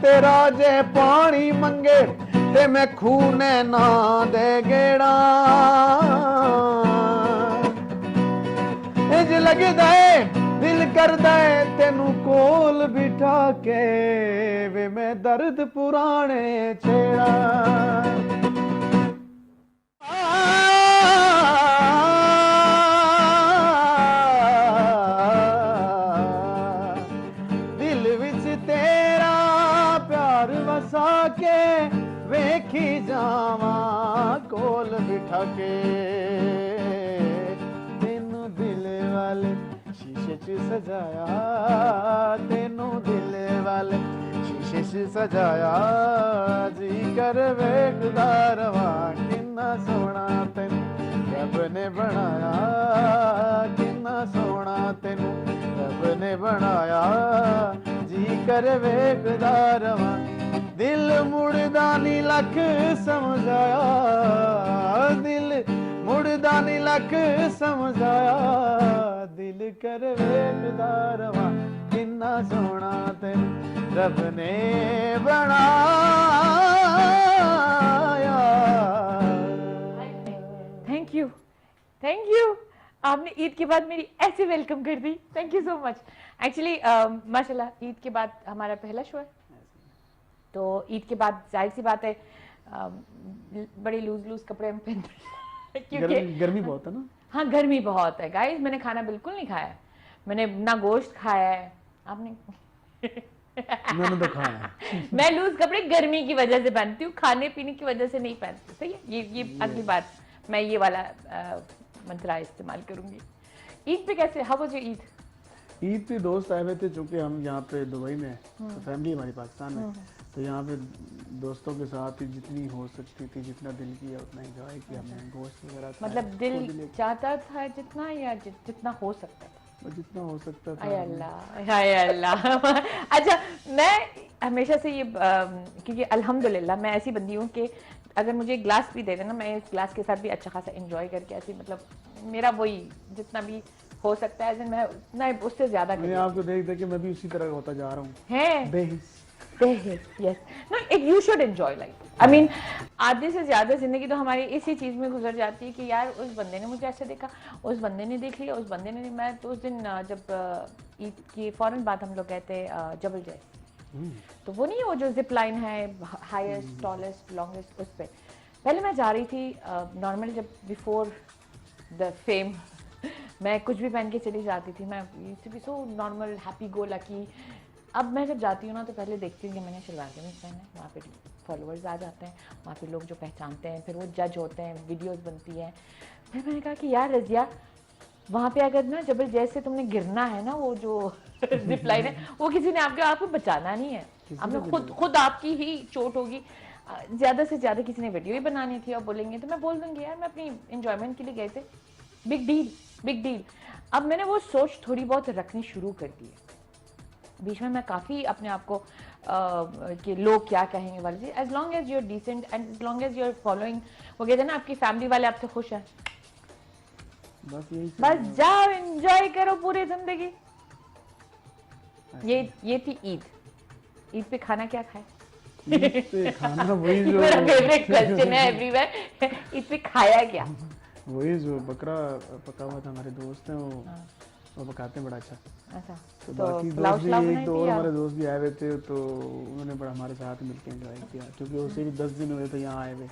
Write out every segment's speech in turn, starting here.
तेरा जे पानी मंगे ते मैं खूने ना दे गेड़ा इंज लगदा है दिल करदा है तेनू कोल बिठा के वे मैं दर्द पुराने छेड़ा दिल विच तेरा प्यार वसा के वेखी जावा कोल बिठा के तेनू दिल वाले शीशे च सजाया तेनू दिल वाले शीशे च सजाया जी कर वेखदा रवा किन्ना सोहना तेनू रब ने बनाया किन्ना सोहना तेनू रब ने बनाया जी कर वेखदा रवा दिल मुड़दा नी लख समझाया दिल मुड़दा नी लख समझाया दिल कर वेखदा रवा किन्ना सोहना तेनू रब ने बनाया। थैंक यू आपने ईद के बाद मेरी ऐसे वेलकम कर दी। Thank you so much. Actually माशाल्लाह ईद के बाद हमारा पहला शो है, तो ईद के बाद जाहिर सी बात है बड़े लूज कपड़े हम पहनते क्योंकि गर्मी बहुत है ना। हाँ गर्मी बहुत है गाइस। मैंने खाना बिल्कुल नहीं खाया है, मैंने ना गोश्त खाया है। आपने मैंने तो खाया है। मैं लूज कपड़े गर्मी की वजह से पहनती हूँ, खाने पीने की वजह से नहीं पहनती। सही है, ये अगली बार मैं ये वाला मंत्रा इस्तेमाल करूंगी। ईद पे कैसे, how was your Eid? Eid पे दोस्त आए हुए थे, चूंकि हम यहाँ पे दुबई में तो फैमिली हमारी पाकिस्तान में, तो यहाँ पे दोस्तों के साथ जितनी हो सकती थी, जितना दिल किया उतना एंजॉय किया हमने। गोश्त वगैरह मतलब दिल चाहता था जितना या जितना हो सकता था? जितना हो सकता था। हाय अल्लाह, हाय अल्लाह। अच्छा, मैं हमेशा से ये क्योंकि अल्हम्दुलिल्लाह मैं ऐसी बंदी हूँ कि अगर मुझे एक ग्लास भी दे देना, मैं इस ग्लास के साथ भी अच्छा खासा एंजॉय करके ऐसी, मतलब मेरा वही जितना भी हो सकता है मैं उतना उससे ज्यादा मैं आपको देख देख के मैं भी उसी तरह होता जा रहा हूँ। Yes no, you should enjoy life. I mean आधे से ज्यादा जिंदगी तो हमारी इसी चीज में गुजर जाती है कि यार उस बंदे ने मुझे ऐसे देखा, उस बंदे ने देख लिया, उस बंदे ने। मैं तो उस दिन जब ईद की फौरन बाद हम लोग गए थे जबल जैस, तो वो नहीं, वो जो जिप लाइन है हाईएस्ट टॉलेस्ट लॉन्गेस्ट, उस पे पहले मैं जा रही थी नॉर्मली जब बिफोर द फेम मैं कुछ भी पहन के चली जाती थी, मैं used to be so normal happy go lucky. अब मैं जब जाती हूँ ना तो पहले देखती हूँ कि मैंने शलवार कमीज पहना है, वहाँ पे फॉलोअर्स आ जाते हैं, वहाँ पे लोग जो पहचानते हैं, फिर वो जज होते हैं, वीडियोस बनती हैं। फिर मैंने कहा कि यार रजिया, वहाँ पे अगर ना जबल जैसे तुमने गिरना है ना, वो जो जिप लाइन है, वो किसी ने आपको बचाना नहीं है, आपने खुद आपकी ही चोट होगी। ज़्यादा से ज़्यादा किसी ने वीडियो ही बनानी थी और बोलेंगे तो मैं बोल दूँगी यार मैं अपनी इंजॉयमेंट के लिए गए थे, बिग डील। अब मैंने वो सोच थोड़ी बहुत रखनी शुरू कर दी है। बीच में मैं काफ़ी अपने आप को कि लोग क्या कहेंगे वाली चीज़, as long as you're decent and as long as you're following, वो कहते हैं ना आपकी फैमिली वाले आपसे खुश हैं, बस जाओ एंजॉय करो पूरी जिंदगी। ये थी ईद पे खाना क्या खाए? ईद पे खाना वही जो मेरा फेवरेट क्वेश्चन है एवरीवेयर, ईद पे खाया क्या? वही जो बकरा पका हुआ था, हमारे दोस्त हैं वो पकाते हैं बड़ा अच्छा। तो बाकी दोस्त भी एक दो और हमारे दोस्त भी आए हुए थे, तो उन्होंने बड़ा हमारे साथ मिलकर एंजॉय किया, क्योंकि उसे भी 10 दिन हुए थे यहाँ आए हुए,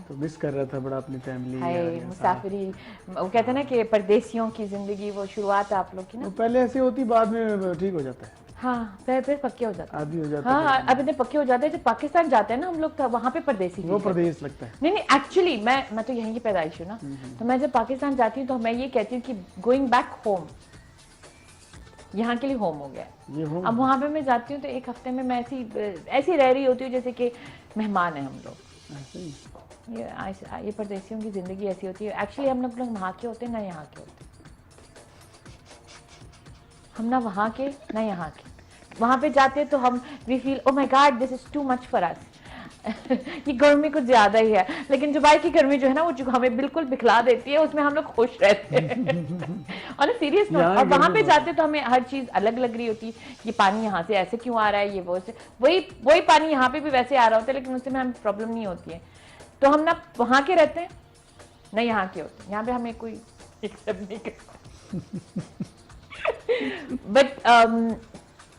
तो मिस कर रहा था बड़ा अपनी फैमिली। मुसाफिरी, वो कहते हैं ना कि परदेसियों की जिंदगी, वो शुरुआत आप लोग की ना पहले ऐसी होती, बाद में ठीक हो जाता है। हाँ, फिर पक्के हो जाते हैं, आदि हो जाता है। हाँ, अब इतने पक्के हो जाते हैं। जब पाकिस्तान जाते हैं ना हम लोग, तो वहाँ पे परदेसी, वो प्रदेश लगता है। नहीं एक्चुअली मैं तो यहीं की पैदाइश हूँ ना, तो मैं जब पाकिस्तान जाती हूँ तो मैं ये कहती हूँ कि गोइंग बैक होम, यहाँ के लिए होम हो गया। अब वहाँ पे मैं जाती हूँ तो एक हफ्ते में मैं ऐसी रह रही होती हूँ जैसे कि मेहमान है हम लोग। ये परदेसियों की जिंदगी ऐसी होती है। एक्चुअली हम लोग वहाँ के होते हैं ना यहाँ के होते, हम ना वहाँ के ना यहाँ के। वहाँ पे जाते हैं तो हम we feel oh my god this is too much for us. ये गर्मी कुछ ज्यादा ही है, लेकिन दुबई की गर्मी जो है ना वो जो हमें बिल्कुल बिखला देती है, उसमें हम लोग खुश रहते हैं। और सीरियस नोट, और वहां पे जाते तो हमें हर चीज अलग लग रही होती, ये पानी यहाँ से ऐसे क्यों आ रहा है, ये वो से वही पानी यहाँ पे भी वैसे आ रहा होता है, लेकिन उससे हमें प्रॉब्लम नहीं होती है। तो हम ना वहां के रहते हैं ना यहाँ के होते हैं, यहाँ पे हमें कोई एक्सेप्ट नहीं करता। बट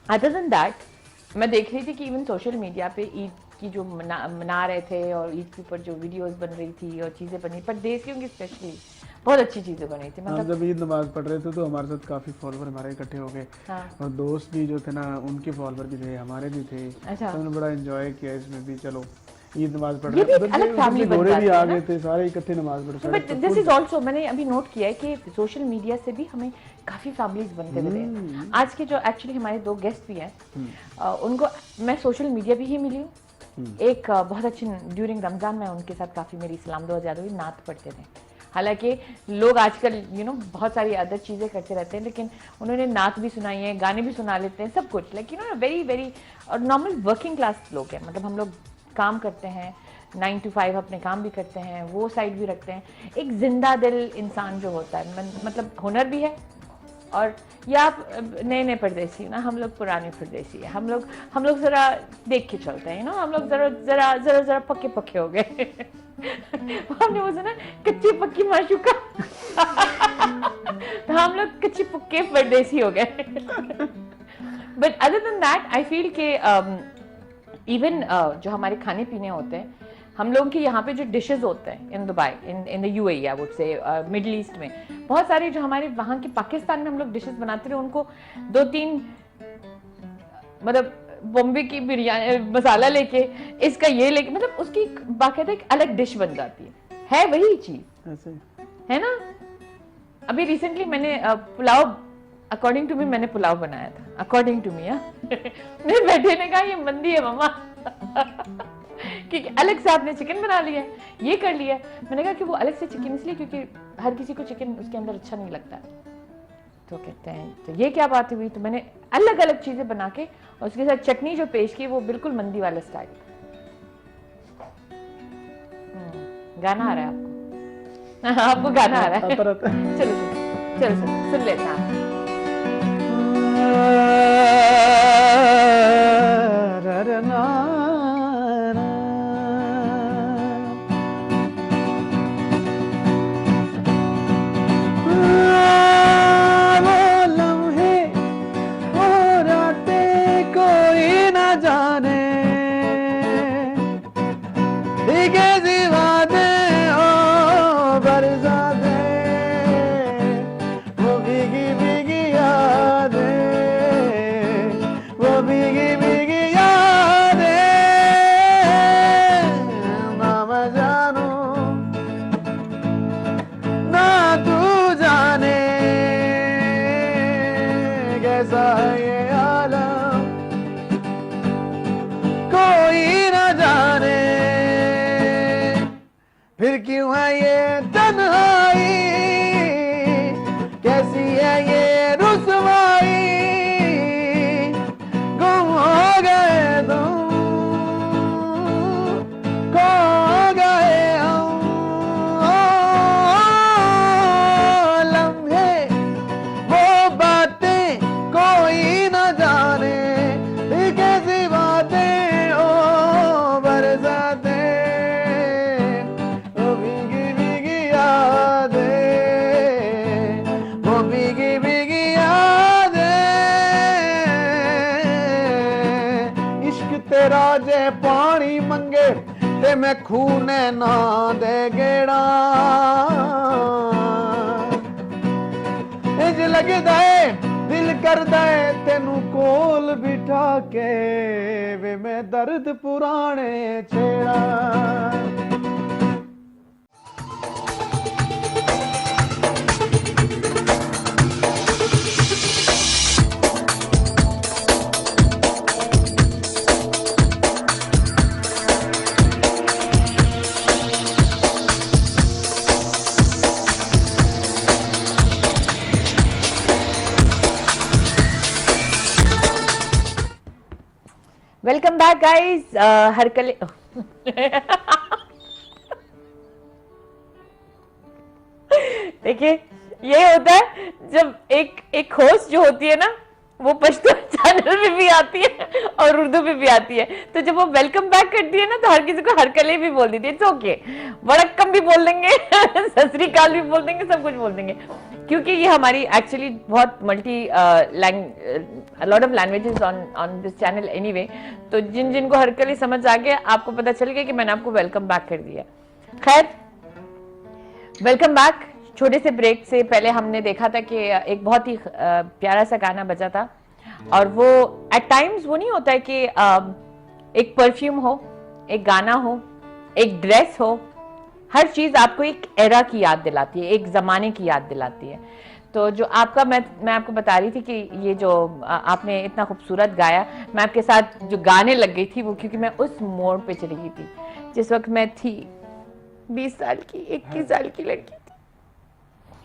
अदर देन दैट मैं देख रही थी कि इवन सोशल मीडिया पे ईद की जो मना रहे थे और ईद के ऊपर जो वीडियोस बन रही थी और चीजें बनी, पर देसियों की स्पेशली बहुत अच्छी चीजें बनी थी। मतलब जब ईद नमाज पढ़ रहे थे तो हमारे साथ काफी फॉलोवर हमारे इकट्ठे हो गए। हाँ। और दोस्त भी जो थे ना उनके फॉलोवर भी थे, हमारे भी थे। अच्छा। तो उन्होंने बड़ा एंजॉय किया इसमें भी। चलो ईद नमाज पढ़ रहे थे, भी आ गए थे, सारे इकट्ठे नमाज पढ़ रहे थे। बट दिस इज आल्सो, मैंने अभी नोट किया है कि सोशल मीडिया से भी हमें काफी फैमिलीज बनते हुए हैं। आज के जो एक्चुअली हमारे 2 गेस्ट भी हैं, उनको मैं सोशल मीडिया भी ही मिली हूँ। एक बहुत अच्छी ड्यूरिंग रमजान में उनके साथ काफी मेरी सलाम दुआ ज्यादा हुई, नात पढ़ते थे। हालांकि लोग आजकल बहुत सारी अदर चीजें करते रहते हैं, लेकिन उन्होंने नात भी सुनाई है, गाने भी सुना लेते हैं, सब कुछ। लेकिन वेरी वेरी और नॉर्मल वर्किंग क्लास लोग हैं, मतलब हम लोग काम करते हैं 9 to 5 अपने काम भी करते हैं, वो साइड भी रखते हैं। एक जिंदा दिल इंसान जो होता है, मतलब हुनर भी है। और या आप नए परदेसी ना, हम लोग पुराने परदेसी है, हम लोग जरा देख के चलते हैं, हम लोग जरा पक्के हो गए। हमने वो सुना कच्ची पक्की माशूका। तो हम लोग कच्ची पक्के परदेसी हो गए। But other than that I feel के इवन जो हमारे खाने पीने होते हैं, हम लोगों के यहाँ पे जो डिशेस होते हैं in Dubai, in the UAE I would say, middle east में बहुत सारे जो हमारे वहाँ के पाकिस्तान में हम लोग डिशेस बनाते रहे, उनको 2-3 मतलब बॉम्बे की बिरयानी मसाला लेके, इसका ये लेके, मतलब उसकी बाकायदा एक अलग डिश बन जाती है वही चीज है ना। अभी रिसेंटली मैंने पुलाव, अकॉर्डिंग टू मी मैंने पुलाव बनाया था, अकॉर्डिंग टू मी। मेरे बेटे ने कहा ये मंदी है मम्मा। क्योंकि अलग से आपने चिकन बना लिया, ये कर लिया। मैंने कहा कि वो अलग से चिकन इसलिए क्योंकि हर किसी को चिकन उसके अंदर अच्छा नहीं लगता। तो कहते हैं तो ये क्या बात हुई। तो मैंने अलग अलग चीजें बना के और उसके साथ चटनी जो पेश की वो बिल्कुल मंदी वाला स्टाइल। गाना आ रहा है आपको? आपको गाना आ रहा है? चलो सुन लेते हैं। फिर क्यों है ये तन्हाई, कैसी है ये रुसवाई, गुम हो गए तुम, खो गए हम। लम्हे वो बातें कोई न जाने, कैसी बातें ओ बरसाते, तेरा जे पानी मंगे ते मैं खूने ना दे गेड़ा, इंज लगदा है दिल करदा है तेनू कोल बिठा के, वे मैं दर्द पुराने छेड़ा। Welcome back guys. देखिए ये होता है जब एक होस्ट जो होती है ना, वो पश्तो चैनल में भी आती है और उर्दू में भी आती है, तो जब वो वेलकम बैक करती है ना, तो हर किसी को हरकले भी बोल देती है। इट्स ओके, वड़क्कम भी बोल देंगे, सत श्री अकाल भी बोल देंगे, सब कुछ बोल देंगे, क्योंकि ये हमारी एक्चुअली बहुत multi lot of languages on this channel anyway. तो जिन जिनको हरकले समझ आ गया, आपको पता चल गया कि मैंने आपको वेलकम बैक कर दिया। खैर, वेलकम बैक। छोटे से ब्रेक से पहले हमने देखा था कि एक बहुत ही प्यारा सा गाना बजा था, और वो एट टाइम्स वो नहीं होता है कि एक परफ्यूम हो, एक गाना हो, एक ड्रेस हो, हर चीज आपको एक एरा की याद दिलाती है, एक जमाने की याद दिलाती है। तो जो आपका मैं आपको बता रही थी कि ये जो आपने इतना खूबसूरत गाया, मैं आपके साथ जो गाने लग गई थी वो क्योंकि मैं उस मोड़ पे चली गई थी जिस वक्त मैं थी 20 साल की, 21 साल की लड़की।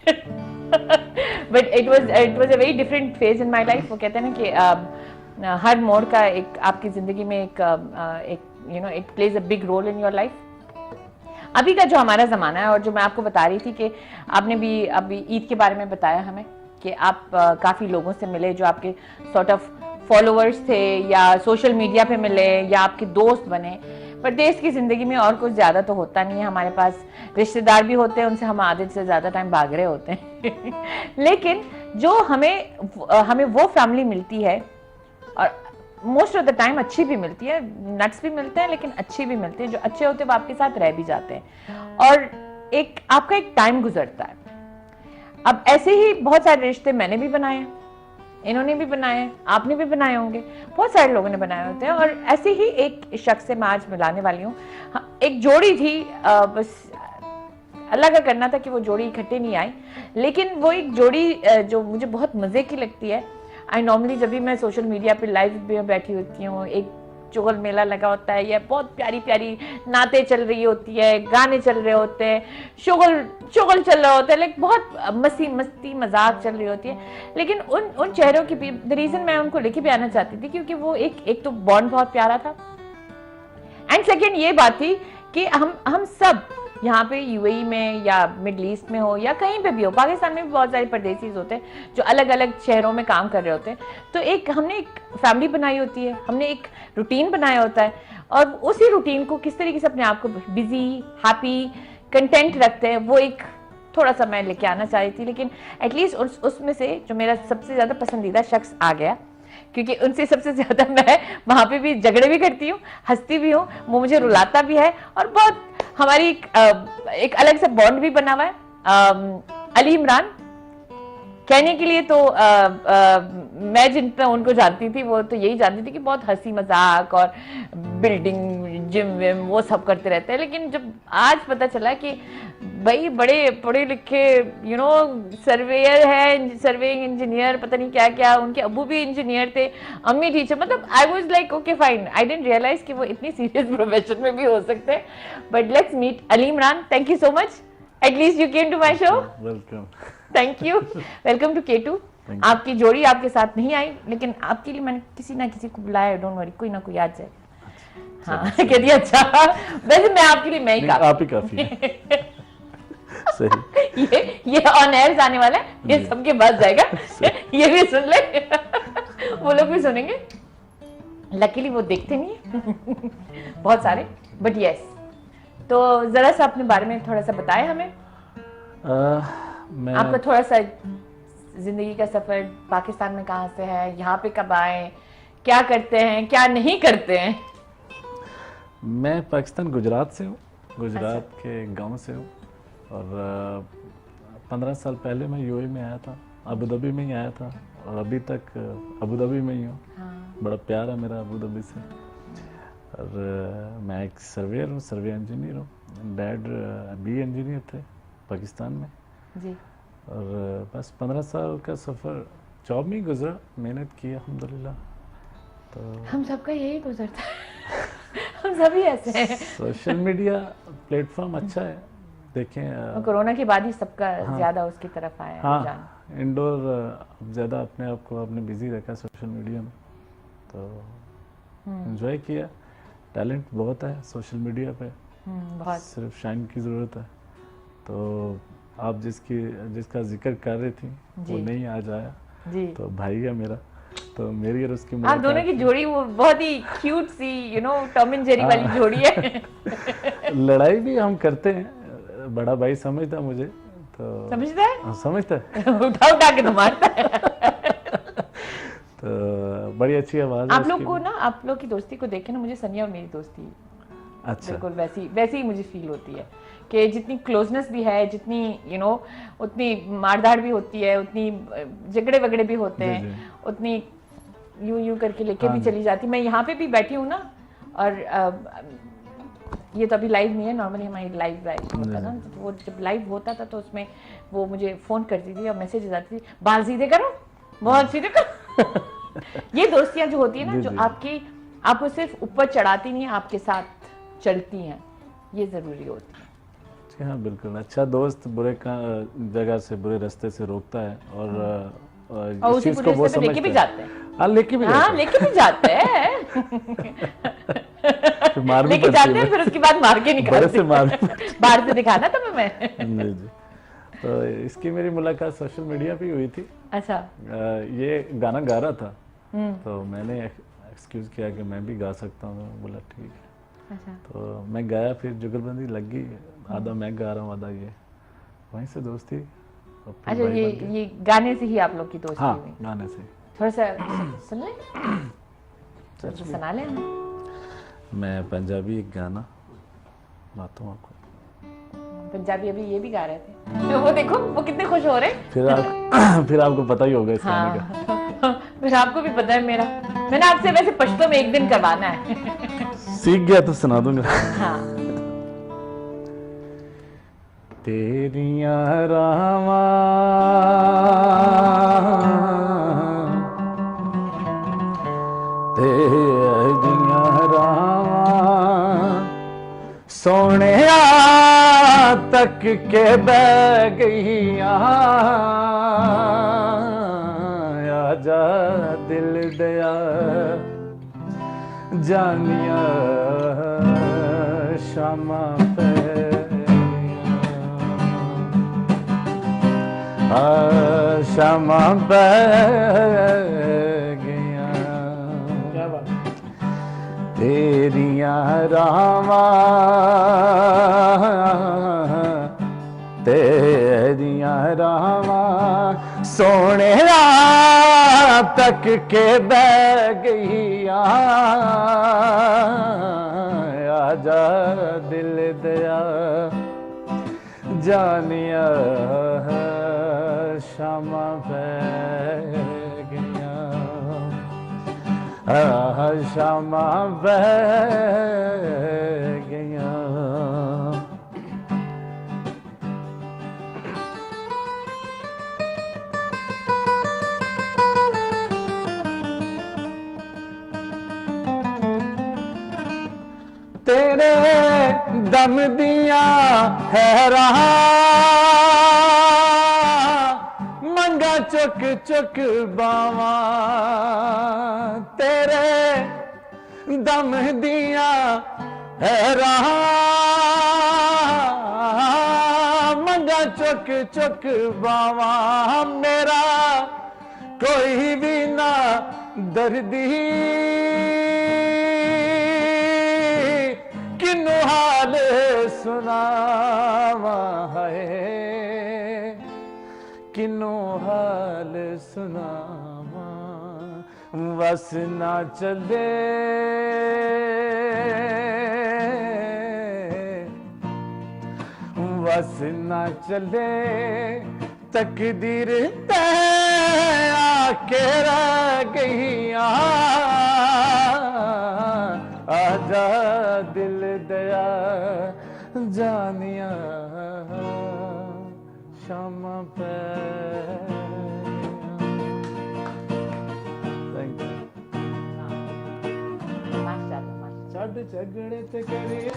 But it was a very different phase in my life. वो कहते हैं ना कि हर मोड़ का एक आपकी जिंदगी में एक you know it plays a big role in your life. अभी का जो हमारा जमाना है, और जो मैं आपको बता रही थी कि आपने भी अभी ईद के बारे में बताया हमें कि आप काफी लोगों से मिले जो आपके सॉर्ट ऑफ फॉलोअर्स थे, या सोशल मीडिया पे मिले, या आपके दोस्त बने। परदेश की जिंदगी में और कुछ ज्यादा तो होता नहीं है, हमारे पास रिश्तेदार भी होते हैं, उनसे हम आधे से ज्यादा टाइम भाग रहे होते हैं। लेकिन जो हमें वो फैमिली मिलती है, और मोस्ट ऑफ द टाइम अच्छी भी मिलती है, नट्स भी मिलते हैं लेकिन अच्छी भी मिलती है, जो अच्छे होते हैं वो आपके साथ रह भी जाते हैं, और आपका एक टाइम गुजरता है। अब ऐसे ही बहुत सारे रिश्ते मैंने भी बनाए हैं, इन्होंने भी बनाए, आपने भी बनाए होंगे, बहुत सारे लोगों ने बनाए होते हैं। और ऐसे ही एक शख्स से मैं आज मिलाने वाली हूँ। एक जोड़ी थी, बस अल्लाह का करना था कि वो जोड़ी इकट्ठे नहीं आई, लेकिन वो एक जोड़ी जो मुझे बहुत मजे की लगती है। आई नॉर्मली जब भी मैं सोशल मीडिया पे लाइव में बैठी होती हूँ, एक चुगल मेला लगा होता है, या बहुत प्यारी प्यारी नाते चल रही होती है, गाने चल रहे होते हैं, शुगल चल रहा होता है, लाइक बहुत मस्ती मजाक चल रही होती है। लेकिन उन चेहरों की, द रीजन मैं उनको लेके भी आना चाहती थी क्योंकि वो एक तो बॉन्ड बहुत प्यारा था, एंड सेकेंड ये बात थी कि हम सब यहाँ पे यूएई में या मिडल ईस्ट में हो या कहीं पे भी हो, पाकिस्तान में भी बहुत सारे परदेसी होते हैं जो अलग अलग शहरों में काम कर रहे होते हैं। तो हमने एक फैमिली बनाई होती है, हमने एक रूटीन बनाया होता है, और उसी रूटीन को किस तरीके से अपने आप को बिजी, हैप्पी, कंटेंट रखते हैं, वो एक थोड़ा सा मैं लेके आना चाह रही थी। लेकिन एटलीस्ट उसमें से जो मेरा सबसे ज्यादा पसंदीदा शख्स आ गया, क्योंकि उनसे सबसे ज्यादा मैं वहां पे भी झगड़े भी करती हूँ, हंसती भी हूँ, वो मुझे रुलाता भी है, और बहुत हमारी एक अलग से बॉन्ड भी बना हुआ है। अली इमरान कहने के लिए तो मैं जितना उनको जानती थी वो तो यही जानती थी कि बहुत हंसी मजाक और बिल्डिंग जिम विम वो सब करते रहते हैं। लेकिन जब आज पता चला कि भाई बड़े पढ़े लिखे सर्वेयर है, सर्वेइंग इंजीनियर, पता नहीं क्या क्या, उनके अबू भी इंजीनियर थे, अम्मी टीचर, मतलब I was like okay fine, I didn't realise कि वो इतनी सीरियस प्रोफेशन में भी हो सकते हैं। But let's meet Ali Imran. Thank you so much, at least you came to my show. Welcome. Thank you, welcome to K2। आपकी जोड़ी आपके साथ नहीं आई, लेकिन आपके लिए मैंने किसी ना किसी को बुलाया, डोंट वरी, कोई ना कोई आ जाए। हाँ कह दिया। अच्छा, वैसे मैं आपके लिए मैं ही काफी, आप ही काफी है। सही। ये ऑन एयर आने वाला है, ये सबके पास जाएगा, ये भी सुन ले, वो लोग भी सुनेंगे। लकीली वो देखते नहीं है बहुत सारे, बट यस। तो जरा सा अपने बारे में थोड़ा सा बताएं हमें। आपका थोड़ा सा जिंदगी का सफर पाकिस्तान में कहाँ से है, यहाँ पे कब आए, क्या करते हैं, क्या नहीं करते हैं? मैं पाकिस्तान गुजरात से हूँ, गुजरात के गांव से हूँ, और 15 साल पहले मैं यूएई में आया था, अबू धाबी में ही आया था, और अभी तक अबू धाबी में ही हूँ। हाँ। बड़ा प्यार है मेरा अबू धाबी से। और मैं एक सर्वेयर हूँ, सर्वे इंजीनियर हूँ। डैड बी इंजीनियर थे पाकिस्तान में जी। और बस 15 साल का सफ़र जॉब में गुजरा, मेहनत की अल्हम्दुलिल्लाह। तो हम सबका यही गुजरता है हम सभी ऐसे हैं। सोशल मीडिया प्लेटफॉर्म अच्छा है, देखें कोरोना के बाद ही सबका ज़्यादा उसकी तरफ आया है। हाँ, इंडोर ज़्यादा अपने आप को आपने बिजी रखा सोशल मीडिया में, तो एंजॉय किया। टैलेंट बहुत है सोशल मीडिया पे, बहुत। सिर्फ शाइन की ज़रूरत है। तो आप जिसका जिक्र कर रही थी वो नहीं आज आया जी। तो भाई है मेरा, तो मेरी और उसकी आप दोनों की जोड़ी वो बहुत ही क्यूट सी टॉम एंड जेरी वाली जोड़ी है। लड़ाई भी हम करते हैं, बड़ा भाई समझता मुझे, तो समझता है? हाँ, समझता है। उठा के तो मारता है। तो बड़ी अच्छी आवाज है आप लोग को ना, आप लोग की दोस्ती को देख के ना मुझे सनिया और मेरी दोस्ती अच्छा बिल्कुल वैसी ही मुझे फील होती है कि जितनी क्लोजनेस भी है, जितनी उतनी मारधाड़ भी होती है, उतनी झगड़े वगड़े भी होते हैं, उतनी यूं करके लेके भी चली जाती। मैं यहाँ पे भी बैठी हूँ ना, और ये तो अभी लाइव नहीं है, नॉर्मली हमारी लाइव होता ना, वो जब लाइव होता था तो उसमें वो मुझे फोन करती थी और मैसेज आती थी, बाल सीधे करो, बहुत सीधे करो। ये दोस्तियां जो होती है ना, जो आपको सिर्फ ऊपर चढ़ाती नहीं, आपके साथ चलती हैं, ये जरूरी होती है। जी हाँ बिल्कुल। अच्छा दोस्त बुरे जगह से, बुरे रास्ते से रोकता है, और इस चीज को वो समझते लेके भी जाते हैं। हाँ लेके भी जाते हैं। मार भी लेके जाते हैं, फिर उसके बाद मार के निकालते हैं। बाहर से दिखाना था मैं। जी जी। तो इसकी मेरी मुलाकात सोशल मीडिया पे हुई थी। अच्छा। ये गाना गा रहा था, तो मैंने एक्सक्यूज किया कि मैं भी गा सकता हूँ, बोला ठीक है। अच्छा। तो मैं गाया, फिर जुगलबंदी लग गई, आधा मैं गा रहा हूँ आधा ये, वहीं से दोस्ती। अच्छा, ये गाने से ही आप लोग की दोस्ती हाँ, हुई? गाने से। थोड़ा सा सुन ले, सुना ले हमें। मैं पंजाबी एक गाना गाता हूँ आपको। पंजाबी अभी ये भी गा रहे थे, तो वो देखो वो कितने खुश हो रहे हैं। फिर आपको पता ही होगा इस गाने का। फिर आपको भी पता है मेरा। मैंने आपसे वैसे पश्तो में एक दिन करवाना है। सीख गया तो सुना दूंगा। हाँ। तेरियां रावां तेरियां रावां सोहणिया तक के बह गईयां, आजा दिल दया जानिया शामा पे शामा बह गया। क्या बात। तेरियां रावां तेरियां रावां सोहणिया तक के बह गईया, आजा दिल दया जानिया शामा बह गया, शामा बह गया। तेरे दम दिया है रहा मंगा चुक चुक बावा, तेरे दम दिया है रहा मंगा चुक चुक बावा, मेरा कोई भी ना दर्दी किन्नू हाल सुनावा है, किन्नू हाल सुनावा, बस ना चले बस ना चले तकदीर तय आके रह गईया, आजा दिल दया जानिया शामा पे। छड़ झगड़े ते करिए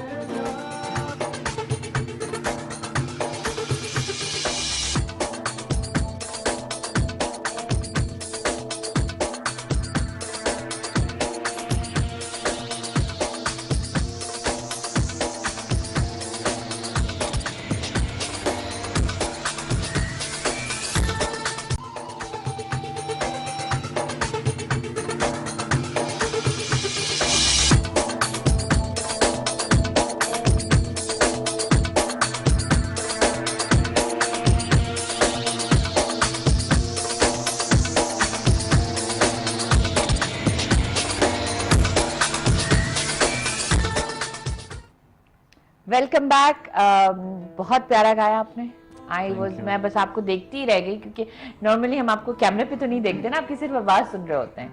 वेलकम बैक। बहुत प्यारा गाया आपने। मैं बस आपको देखती ही रह गई, क्योंकि नॉर्मली हम आपको कैमरे पे तो नहीं देखते ना, आपकी सिर्फ आवाज सुन रहे होते हैं।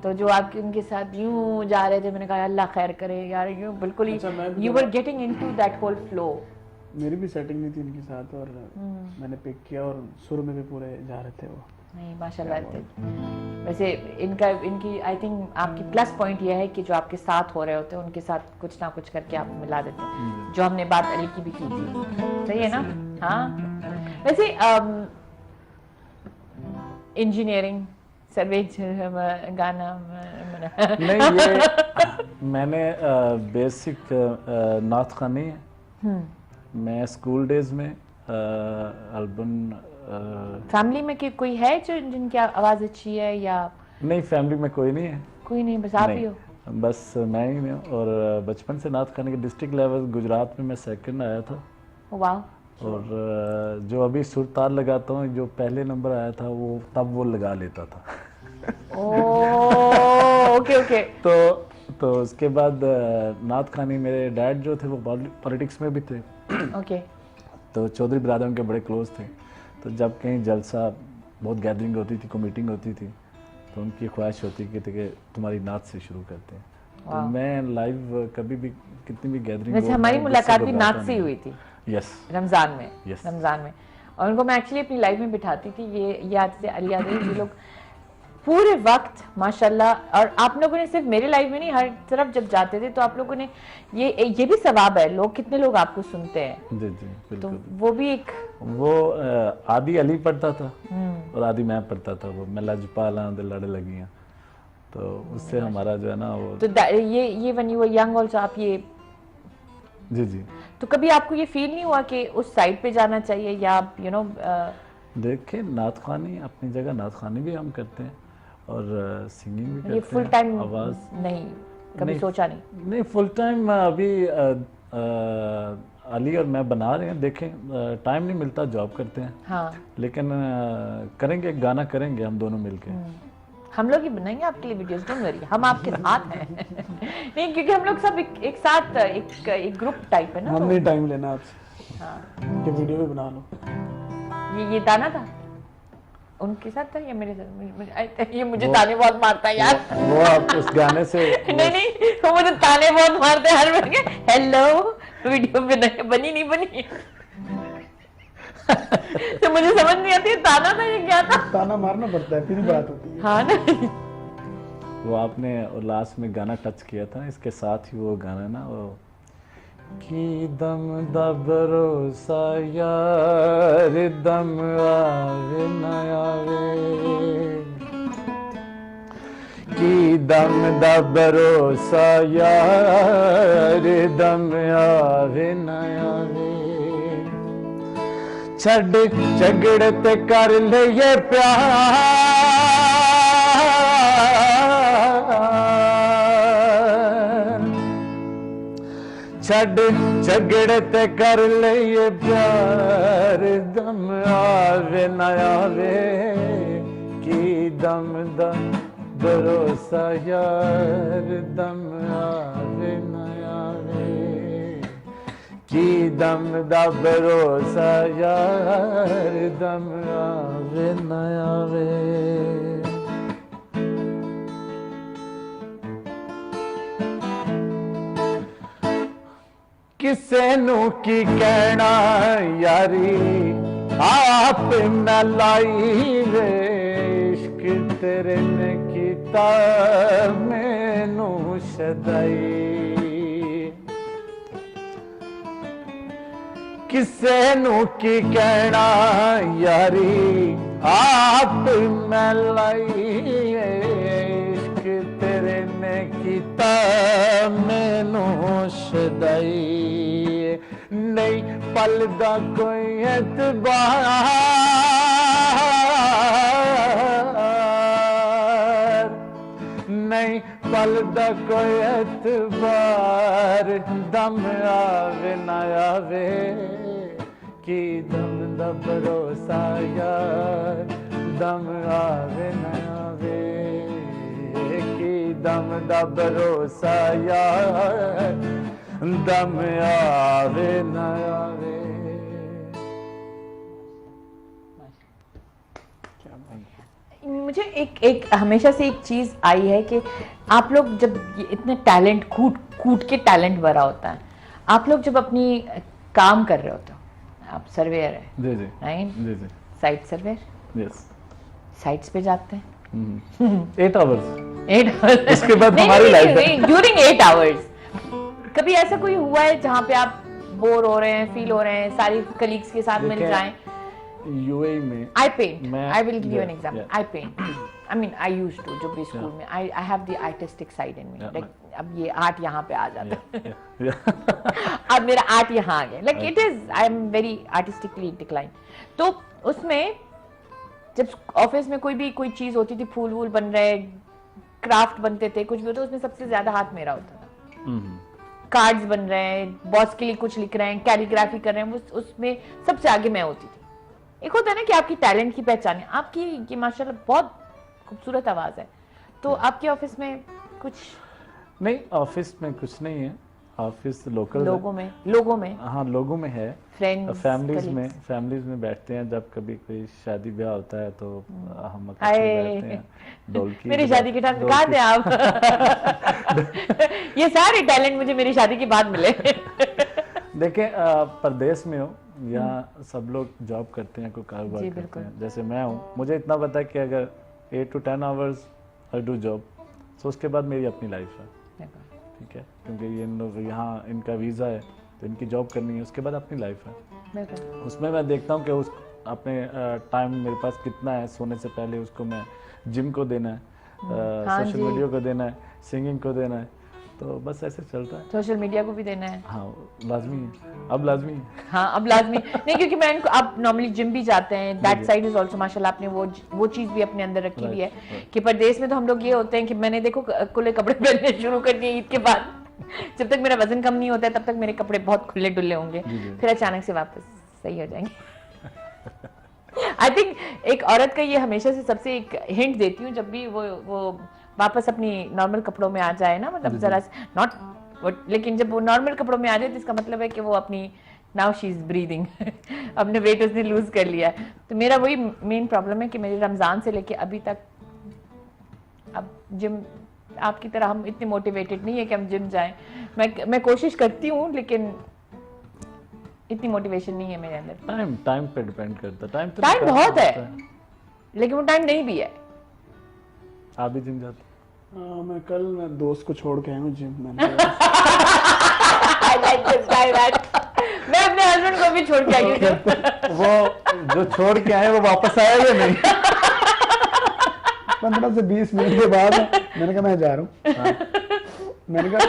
तो जो आपके उनके साथ यूं जा रहे थे, मैंने कहा अल्लाह खैर करे यार, यूं बिल्कुल ही you were getting into that whole flow. मेरी भी सेटिंग नहीं थी इनके साथ, और मैंने पिक किया और सुर में भी पूरे जा रहे थे वो। नहीं माशाल्लाह। वैसे इनकी आई थिंक आपकी प्लस पॉइंट ये है कि जो आपके साथ हो रहे होते हैं उनके साथ कुछ ना कुछ करके आप मिला देते हैं, जो हमने बात अली की भी की थी। सही है ना? हाँ। वैसे इंजीनियरिंग सर्वे गाना नहीं, ये मैंने बेसिक नात खानी है। मैं स्कूल डेज में एल्बम फैमिली में कि कोई है जो जिनकी आवाज अच्छी है या नहीं? फैमिली में कोई नहीं है। कोई नहीं, बस आप ही हो? बस मैं ही हूँ। और बचपन से नात खाने के डिस्ट्रिक्ट लेवल गुजरात में मैं सेकंड आया था। वाह। और जो अभी सुर ताल लगाता हूँ, जो पहले नंबर आया था वो तब वो लगा लेता था। ओके। तो उसके बाद नात खानी, मेरे डैड जो थे वो पॉलिटिक्स में भी थे। ओके। तो चौधरी बिरादर उनके बड़े क्लोज थे। तो जब कहीं जलसा, बहुत गैदरिंग होती थी, कोई मीटिंग होती थी, तो उनकी ख्वाहिश होती कि तुम्हारी नात से शुरू करते हैं। तो मैं लाइव कभी भी कितनी भी गैदरिंग, वैसे हमारी मुलाकात भी नात से ही हुई थी। यस। रमजान में। और उनको मैं एक्चुअली अपनी लाइफ में बिठाती थी। ये आते थे अली आदि, ये लोग पूरे वक्त माशाल्लाह। और आप लोगों ने सिर्फ मेरे लाइफ में नहीं, हर तरफ जब जाते थे तो आप लोगों ने ये भी सवाब है, लोग कितने लोग आपको सुनते हैं। जी बिल्कुल। तो वो भी एक आदि अली पढ़ता था और आदि मैं पढ़ता था। वो मैं लजपाला दे लड़ लगियां, तो उससे हमारा जो है ना वो। तो ये when you were young also आप ये जी। तो कभी आपको ये फील नहीं हुआ कि उस साइड पे जाना चाहिए, या आप देखिए, नात खानी अपनी जगह, नात खानी भी हम करते हैं और सिंगिंग भी करते हैं। फुल टाइम आवाज नहीं कभी सोचा? नहीं फुल टाइम अभी अली और मैं बना रहे हैं। देखें, टाइम नहीं मिलता, जॉब करते हैं। हाँ। लेकिन करेंगे, गाना करेंगे हम दोनों मिलके। हम लोग ही बनाएंगे आपके लिए वीडियोस, डोंट वरी, हम आपके साथ हैं। नहीं, क्योंकि हम लोग सब एक साथ एक ग्रुप टाइप है ना। हम नहीं टाइम लेना आपसे। हाँ, कि वीडियो भी बना लो। ये ताना था उनके साथ था या मेरे साथ? ये मुझे ताने बहुत मारता है यार। वो आप उस गाने से नहीं, वो मुझे ताने बहुत मारते हैं हर बार। हेलो, वीडियो बनी नहीं बनी। तो मुझे समझ नहीं आती ताना था ये क्या था। ताना मारना पड़ता है, फिर बात होती है। हाँ ना। वो आपने लास्ट में गाना टच किया था, इसके साथ ही वो गाना ना, वो कि दम दा भरोसा यार, दम आवे न आवे, कि दम दा भरोसा यार, दम आवे न आवे, छड़ झगड़ ते कर लिए प्यार, छड़ झगड़ ते कर लिए प्यार, दम आवे न आवे, कि दम दा भरोसा यार, दम आवे न आवे, कि दम दा भरोसा यार, दम आवे न आवे। किसे नू की कहना यारी, आप मैं लाई वे, इश्क तेरे ने कीता मैनू शदाई, किसे नू की कहना यारी, आप मैं लाई, इश्क तेरे ने कीता मैनू शदाई, नहीं पलदा कोई एतबार, नहीं पलदा कोई एतबार, दम आवे न आवे, कि दम दा भरोसा यार, दम आवे न आवे, कि दम दा भरोसा यार, दम आवे न आवे। मुझे एक हमेशा से एक चीज आई है कि आप लोग जब ये इतने टैलेंट कूट के टैलेंट भरा होता है, आप लोग जब अपनी काम कर रहे होते हो, आप सर्वेयर है जी जी राइट, जी जी साइट सर्वेयर, यस, साइट्स पे जाते हैं 8 आवर्स, 8 आवर्स उसके बाद हमारी लाइफ है ड्यूरिंग 8 आवर्स। कभी ऐसा कोई हुआ है जहाँ पे आप बोर हो रहे हैं, फील हो रहे हैं, सारी कलीग्स के साथ मिल जाएं? यूएई में I paint. मैं- I will give you an yeah, example. yeah. I paint. I mean, I used to जब भी स्कूल में I have the artistic side in me. Yeah, Like अब ये आर्ट यहाँ पे आ जाता है। yeah, yeah. अब मेरा आर्ट यहाँ आ गया। Like it is, I am very artistically inclined. तो उसमें जब ऑफिस में कोई चीज होती थी, फूल वूल बन रहे, क्राफ्ट बनते थे, कुछ भी होता, उसमें सबसे ज्यादा हाथ मेरा होता था। कार्ड्स बन रहे हैं, बॉस के लिए कुछ लिख रहे हैं, कैलीग्राफी कर रहे हैं, उसमें सबसे आगे मैं होती थी। एक होता है ना कि आपकी टैलेंट की पहचान है, आपकी ये माशाल्लाह बहुत खूबसूरत आवाज है, तो आपके ऑफिस में कुछ नहीं, ऑफिस में कुछ नहीं है, ऑफिस लोकल लोगों में हाँ लोगों में है, फ्रेंड्स फैमिलीज में बैठते हैं, जब कभी कोई शादी ब्याह होता है तो हम बैठते हैं, ढोलकी मेरी शादी के टाइम कहा थे आप ये सारे टैलेंट मुझे मेरी शादी के बाद मिले। देखिए परदेश में हो या सब लोग जॉब करते हैं, कोई कारोबार करते हैं, जैसे मैं हूँ, मुझे इतना पता है कि अगर 8 to 10 hours I do job, तो उसके बाद मेरी अपनी लाइफ है, ठीक है, क्योंकि ये लोग यहाँ इनका वीज़ा है तो इनकी जॉब करनी है, उसके बाद अपनी लाइफ है। उसमें मैं देखता हूँ कि उस अपने टाइम मेरे पास कितना है, सोने से पहले उसको मैं जिम को देना है, सोशल मीडिया को देना है, सिंगिंग को देना है, तो बस ऐसे चलता है। सोशल मीडिया को भी देना है, हाँ लाजमी है, अब लाजमी है। हाँ अब लाजमी नहीं, क्योंकि मैं इनको आप नॉर्मली जिम भी जाते हैं, दैट साइड इज आल्सो माशाल्लाह, आपने वो चीज भी अपने अंदर रखी हुई है कि परदेश में तो हम लोग ये होते हैं कि मैंने देखो खुले कपड़े पहनने शुरू कर दिए ईद के बाद, जब तक मेरा वजन कम नहीं होता है तब तक मेरे कपड़े बहुत खुले डुल्ले होंगे, फिर अचानक से वापस सही हो जाएंगे। आई थिंक एक औरत का ये हमेशा से सबसे एक हिंट देती हूँ, जब भी वो वापस अपनी नॉर्मल कपड़ों में आ जाए ना, मतलब जरा नॉट, लेकिन जब वो नॉर्मल कपड़ों में आ जाए तो इसका मतलब है कि वो अपनी नाउ शी इज ब्रीदिंग अपने वेट उसने लूज कर लिया है। तो मेरा वही मेन प्रॉब्लम है कि मेरे रमजान से लेके अभी तक, अब जिम आपकी तरह हम इतने मोटिवेटेड नहीं है कि हम जिम जाएं, मैं कोशिश करती हूँ लेकिन इतनी मोटिवेशन नहीं है मेरे अंदर। टाइम पे डिपेंड करता है, टाइम बहुत है लेकिन वो टाइम नहीं भी है। आप भी जिम जाते? मैं कल दोस्त को छोड़ के आया हूँ जिम में। I like this guy, मैं अपने हस्बैंड को भी छोड़ के आई हूँ। वो जो छोड़ के आए वो वापस आया या नहीं? 15 से 20 मिनट के बाद मैंने कहा मैं जा रहा हूँ। मैंने कहा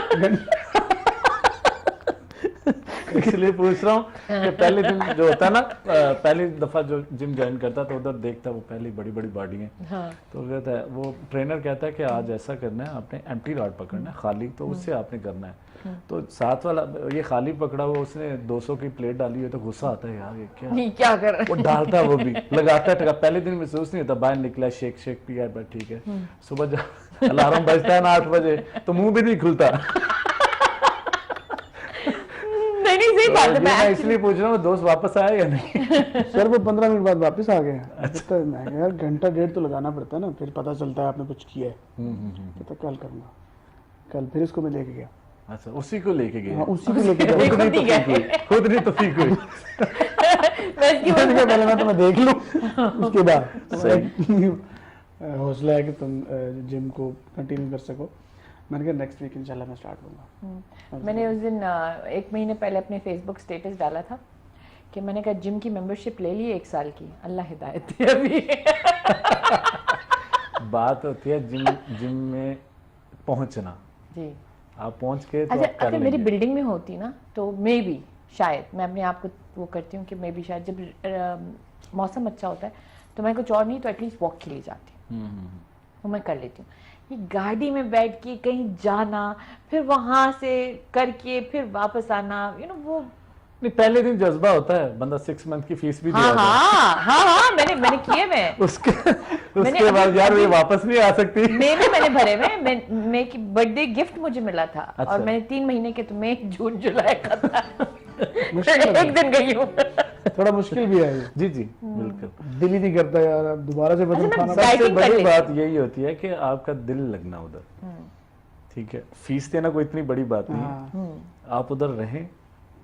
इसलिए पूछ रहा हूँ कि पहले दिन जो होता है ना, पहली दफा जो जिम ज्वाइन करता तो उधर देखता वो पहली बड़ी बड़ी बॉडी है, तो कहता है वो ट्रेनर कहता है कि आज ऐसा करना है, आपने एम्प्टी रॉड पकड़ना है खाली, तो उससे आपने करना है। तो साथ वाला ये खाली पकड़ा हुआ, उसने 200 की प्लेट डाली है, तो गुस्सा आता है यार ये क्या कर रहा है, वो डालता है, वो भी लगाता है। पहले दिन महसूस नहीं होता, बाहर निकला शेक पिया, बट ठीक है। सुबह जब अलार्म बजता है ना 8 बजे तो मुंह भी नहीं खुलता। नहीं सही बात है। मैं इसलिए पूछ रहा हूँ दोस्त वापस आया या नहीं? सर वो 15 मिनट बाद वापस आ गया। अच्छा यार घंटा डेढ़ तो लगाना पड़ता है ना, फिर पता चलता है आपने कुछ किया है। तो कल करूँगा, कल फिर इसको मैं लेके गया। अच्छा उसी को लेके गए? हाँ उसी को लेके गया, खुद नहीं तो ठीक हुई। पहले मैं तुम्हें देख लूं उसके बाद हौसला है कि तुम जिम को कंटिन्यू कर सको। मैंने कहा नेक्स्ट वीक इंशाल्लाह मैं स्टार्ट करूंगा। मैंने उस दिन 1 महीने पहले अपने फेसबुक स्टेटस डाला था कि मैंने कहा जिम की मेंबरशिप ले ली 1 साल की, अल्लाह हिदायत दे। अभी बात होती है जिम में पहुंचना जी, आप पहुंच के तो अच्छा अगर मेरी बिल्डिंग में होती ना तो मे बी शायद मैं अपने आप को वो करती हूँ कि मे बी शायद जब मौसम अच्छा होता है तो मैं कुछ और नहीं तो एटलीस्ट वॉक के लिए जाती हूँ, वो मैं कर लेती हूँ। ये गाड़ी में बैठ के कहीं जाना, फिर वहां से करके फिर वापस आना, वो नहीं, पहले दिन जज्बा होता है, बंदा 6 मंथ की फीस भी हाँ दिया था। हाँ, मैंने किए मैं उसके बाद यार ये वापस नहीं आ सकती। मैंने भरे मैं कि बर्थडे गिफ्ट मुझे मिला था। अच्छा। और मैंने 3 महीने के, तो मई जून जुलाई का था। मुश्किल एक दिन गई हूँ। थोड़ा मुश्किल भी है ये, जी जी बिल्कुल। दिल ही नहीं करता यार अब दोबारा से वजन अच्छा, खाना। मैं सबसे dieting कर बड़ी लेती बात यही होती है कि आपका दिल लगना उधर। ठीक है, फीस देना कोई इतनी बड़ी बात नहीं है, आप उधर रहें,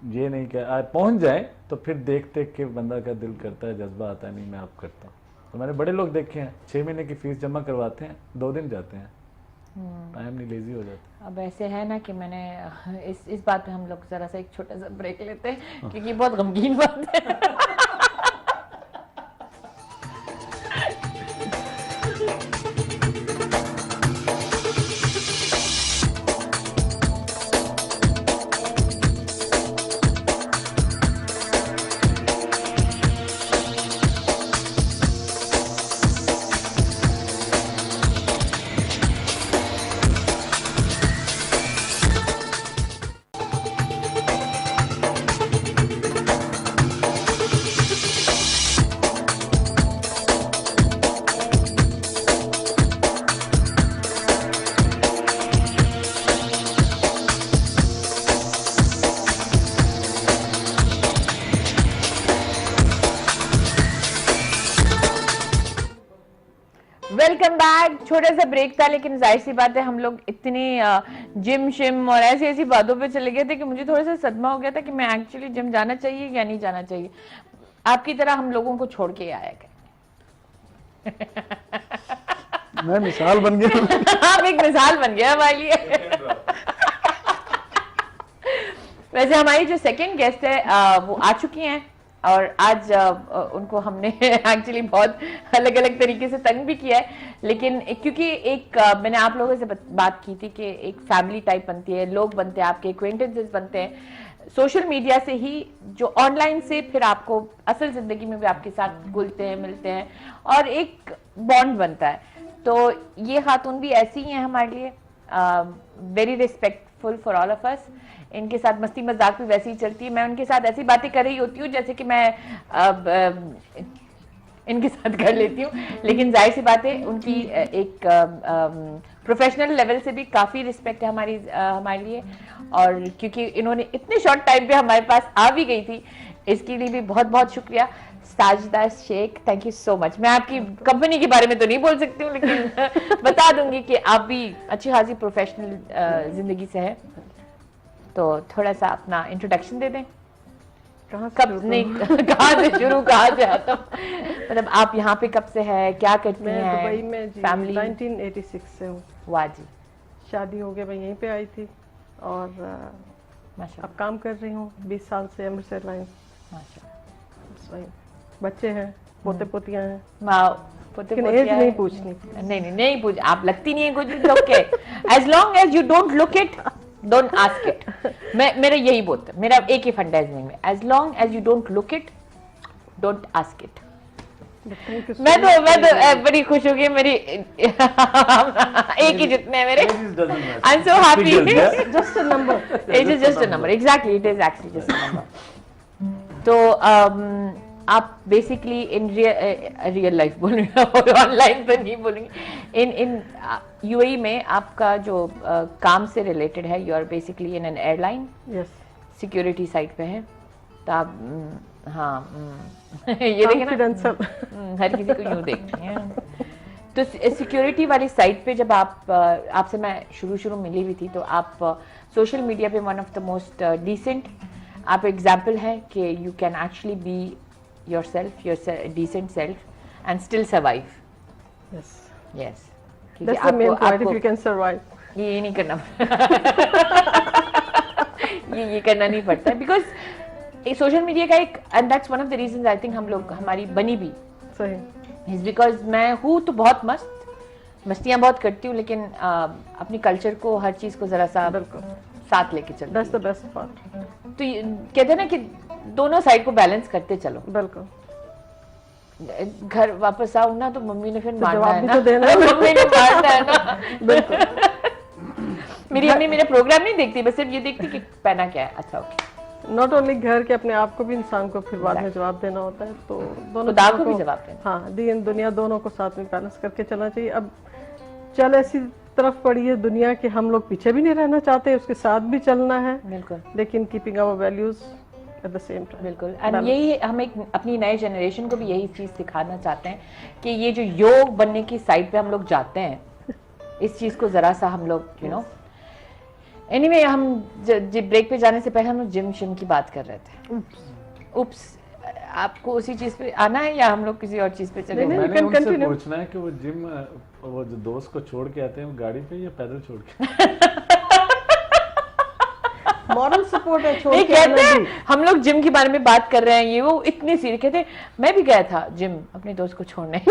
ये नहीं कि आप पहुंच जाए तो फिर देख देख के बंदा का दिल करता है, जज्बा आता है, नहीं मैं आप करता हूँ। तो मैंने बड़े लोग देखे हैं 6 महीने की फीस जमा करवाते हैं, 2 दिन जाते हैं, टाइम नहीं, लेजी हो जाते। अब ऐसे है ना कि मैंने इस बात पे हम लोग जरा सा एक छोटा सा ब्रेक लेते हैं, क्योंकि बहुत गमगीन बात है। Welcome back. छोटा सा ब्रेक था, लेकिन जाहिर सी बात है हम लोग इतनी जिम शिम और ऐसी ऐसी बातों पे चले गए थे कि मुझे थोड़ा सा सदमा हो गया था कि मैं एक्चुअली जिम जाना चाहिए या नहीं जाना चाहिए। आपकी तरह हम लोगों को छोड़ के आया कर। मैं मिसाल बन गया। आप एक मिसाल बन गया हमारे लिए। वैसे हमारी जो सेकंड गेस्ट है वो आ चुकी हैं, और आज उनको हमने एक्चुअली बहुत अलग अलग तरीके से तंग भी किया है, लेकिन क्योंकि एक मैंने आप लोगों से बात की थी कि एक फैमिली टाइप बनती है, लोग बनते हैं, आपके एक्वेंटेंसेस बनते हैं सोशल मीडिया से ही, जो ऑनलाइन से फिर आपको असल जिंदगी में भी आपके साथ घुलते हैं, मिलते हैं, और एक बॉन्ड बनता है। तो ये खातून भी ऐसी ही हैं हमारे लिए, very respectful for all of us. इनके साथ मस्ती मजाक भी वैसी ही चलती है, मैं उनके साथ ऐसी बातें कर रही होती हूँ जैसे कि मैं इनके साथ कर लेती हूँ, लेकिन जाहिर सी बात है उनकी एक प्रोफेशनल लेवल से भी काफ़ी रिस्पेक्ट है हमारे लिए, और क्योंकि इन्होंने इतने शॉर्ट टाइम पे हमारे पास आ भी गई थी, इसके लिए भी बहुत बहुत शुक्रिया। Sajida Sheikh, thank you so much. मैं आपकी कंपनी के बारे में तो नहीं बोल सकती हूँ, लेकिन बता दूंगी कि आप भी अच्छी खासी प्रोफेशनल जिंदगी से है, तो थोड़ा सा अपना इंट्रोडक्शन दे दें। कब नहीं, कहाँ से शुरू, कहाँ से आता, मतलब आप यहाँ पे कब से है, क्या करती हैं? मैं दुबई में जी फैमिली 1986 से हूँ। वाह जी, शादी हो गया, मैं यहीं पे आई थी, और अब काम कर रही हूँ 20 साल से अमृतसर एयरलाइंस। माशाल्लाह। बच्चे हैं, पोते पोतियाँ हैं, पोते एज नहीं पूछनी। नहीं पूछ, आप लगती नहीं है कुछ। Okay, as long as you don't look it, don't ask it. मेरा यही बोलता है, मेरा एक ही फंडा है में, as long as you don't look it, don't ask it. मैं तो बड़ी खुश हो गई, मेरी एक ही जितने हैं मेरे। I am so happy. Just a number, age is just a number, exactly, it is actually just a number. तो आप बेसिकली इन रियल लाइफ बोल रही हैं, ऑनलाइन तो नहीं बोलूंगी। इन यूएई में आपका जो काम से रिलेटेड है, you are basically in an airline, yes, security side पे है, तो आप ये देखें ना, हर किसी को यूं देखती हैं। तो सिक्योरिटी वाली साइड पे जब आपसे मैं शुरू मिली हुई थी, तो आप सोशल मीडिया पे one of the most decent आप एग्जाम्पल है कि you can actually be yourself, your decent self and still survive. Yes. Yes. That's the main point, if you can survive. ये नहीं करना ये करना नहीं पड़ता है, because सोशल मीडिया का एक, and that's one of the reasons I think हम लोग हमारी बनी भी सही is because मैं हूँ तो बहुत मस्तियाँ बहुत करती हूँ, लेकिन अपनी कल्चर को, हर चीज़ को जरा सा साथ लेके चलती हूँ। That's the best part. तो कहते हैं ना कि दोनों साइड को बैलेंस करते चलो। बिल्कुल। घर वापस आओ ना तो मम्मी ने फिर मारना है ना, तो देना मम्मी ने मारना है ना। बिल्कुल। मेरी अम्मी मेरा प्रोग्राम नहीं देखती, बस सिर्फ ये देखती कि पहना क्या है। अच्छा, ओके, नॉट ओनली घर के, अपने आप को भी इंसान को फिर बाद में जवाब देना होता है, तो दोनों खुदा को भी जवाब देना। हाँ, दीन दुनिया दोनों को साथ में बैलेंस करके चलना चाहिए। अब चल ऐसी तरफ पड़ी है दुनिया के, हम लोग पीछे भी नहीं रहना चाहते, उसके साथ भी चलना है, बिल्कुल, लेकिन keeping our values at the same time. बिल्कुल। एंड यही हम एक अपनी नए जनरेशन को भी यही चीज सिखाना चाहते हैं कि ये जो योग बनने की साइड पे हम लोग जाते हैं, इस चीज को जरा सा हम लोग यू नो एनीवे, हम ब्रेक पे जाने से पहले हम लोग जिम शिम की बात कर रहे थे। उप्स, आपको उसी चीज पे आना है या हम लोग किसी और चीज पे चले? मैंने उनसे पूछना है कि वो जिम, वो जो दोस्त को छोड़ के आते हैं, वो गाड़ी पे या पैदल छोड़ के? मॉरल सपोर्ट है, छोड़ नहीं के कहते आना हैं, भी। हम लोग जिम के बारे में बात कर रहे हैं, ये वो इतने सीरियस कहते हैं। मैं भी गया था जिम अपने दोस्त को छोड़ने।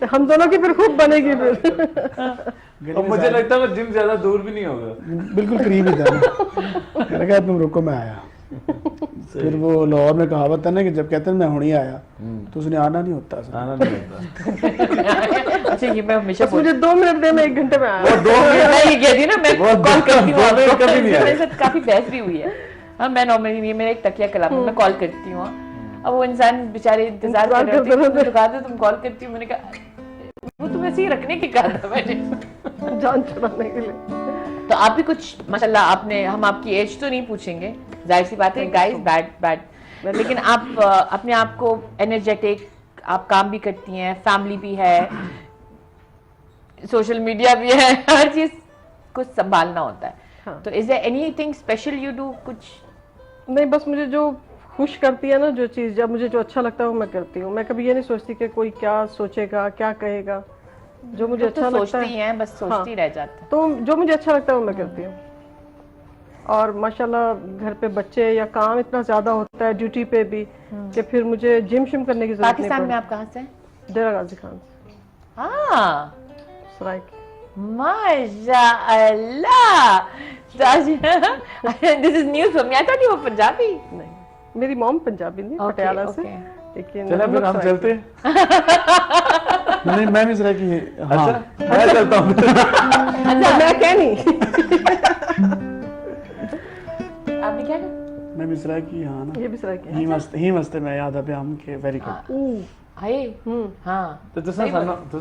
हम दोनों की फिर खूब बनेगी फिर। और मुझे लगता है वो जिम ज्यादा दूर भी नहीं होगा, बिल्कुल करीब ही था। मैंने कहा तुम रुको, मैं आया। फिर वो लाहौर में कहावत है ना कि जब कहते हैं मैं हुणी आया, तो उसने आना नहीं होता। आना नहीं होता। अच्छा, ये मैं हमेशा मुझे 2 मिनट दे, मैं 1 घंटे में आया। वो 2 मिनट मैं ये कहती हूँ ना, मैं कॉल करती हूँ आपको, कभी नहीं आया। मेरे साथ काफी बहस भी हुई है। हाँ, मैं नॉर्मली मेरा एक तकिया कलाम है, मैं कॉल करती हूँ। अब वो इंसान बेचारे इंतजार कर रहे थे, तुम कॉल करती हूँ। मैंने कहा वो तुम्हें ऐसे ही रखने की कहा था मैंने, जान छुड़ाने के लिए। तो आप भी कुछ माशाल्लाह, आपने, हम आपकी एज तो नहीं पूछेंगे, जाहिर सी बात है गाइस, बैड, लेकिन आप अपने आप को एनर्जेटिक, आप काम भी करती हैं, फैमिली भी है, सोशल मीडिया भी है, हर चीज कुछ संभालना होता है। हाँ। तो is there anything special you do? कुछ नहीं, बस मुझे जो खुश करती है ना, जो चीज़, जब मुझे जो अच्छा लगता है वो मैं करती हूँ। मैं कभी ये नहीं सोचती कि कोई क्या सोचेगा, क्या कहेगा। जो मुझे अच्छा लगता सोचती हैं, बस सोचती रह जाते हैं। तो जो मुझे अच्छा लगता है वो मैं करती हूँ। और माशाल्लाह घर पे बच्चे या काम इतना ज्यादा होता है ड्यूटी पे भी कि फिर मुझे जिम शिम करने की जरूरत नहीं पड़ती। पाकिस्तान में आप कहाँ से हैं? डेरा गाजी खान से, हाँ, सराइकी। माशाअल्लाह। This is news for me. I thought you were Punjabi. नहीं, मेरी मॉम पंजाबी नहीं, पटियाला से, लेकिन चले फिर हम चलते हैं। नहीं, मैं भी सराइकी। हाँ, अच्छा, मैं चलता हूँ। अच्छा, मैं क्या नहीं। आपने क्या कहा? मैं भी सराइकी। हाँ ना, ये भी सराइकी है। ही मस्त मैं याद है हम के वेरी गुड। आए हाँ, तो तुसा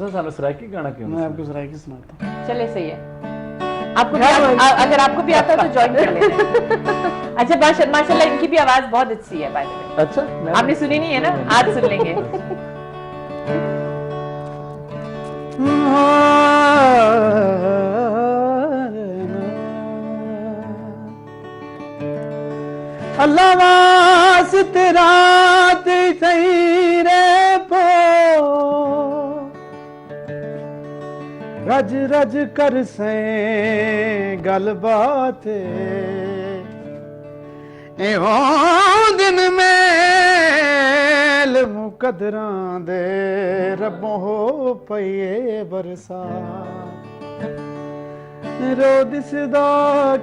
सानू सराइकी गाना क्यों? मैं आपको सराइकी सुनाता हूँ। चले, सही है। आपको भी अगर आपको भी आता है तो ज्वाइन कर लेना। अच्छा, माशाल्लाह इनकी भी आवाज बहुत अच्छी है बाय द वे। अच्छा, आपने सुनी नहीं है ना? आज सुन लेंगे। अल्लाह वास तेरा ते सही रे पो, रज रज कर से गलबात एवं दिन मेल मुकदरां दे रब्बों हो पईए बरसात, रो दिसदा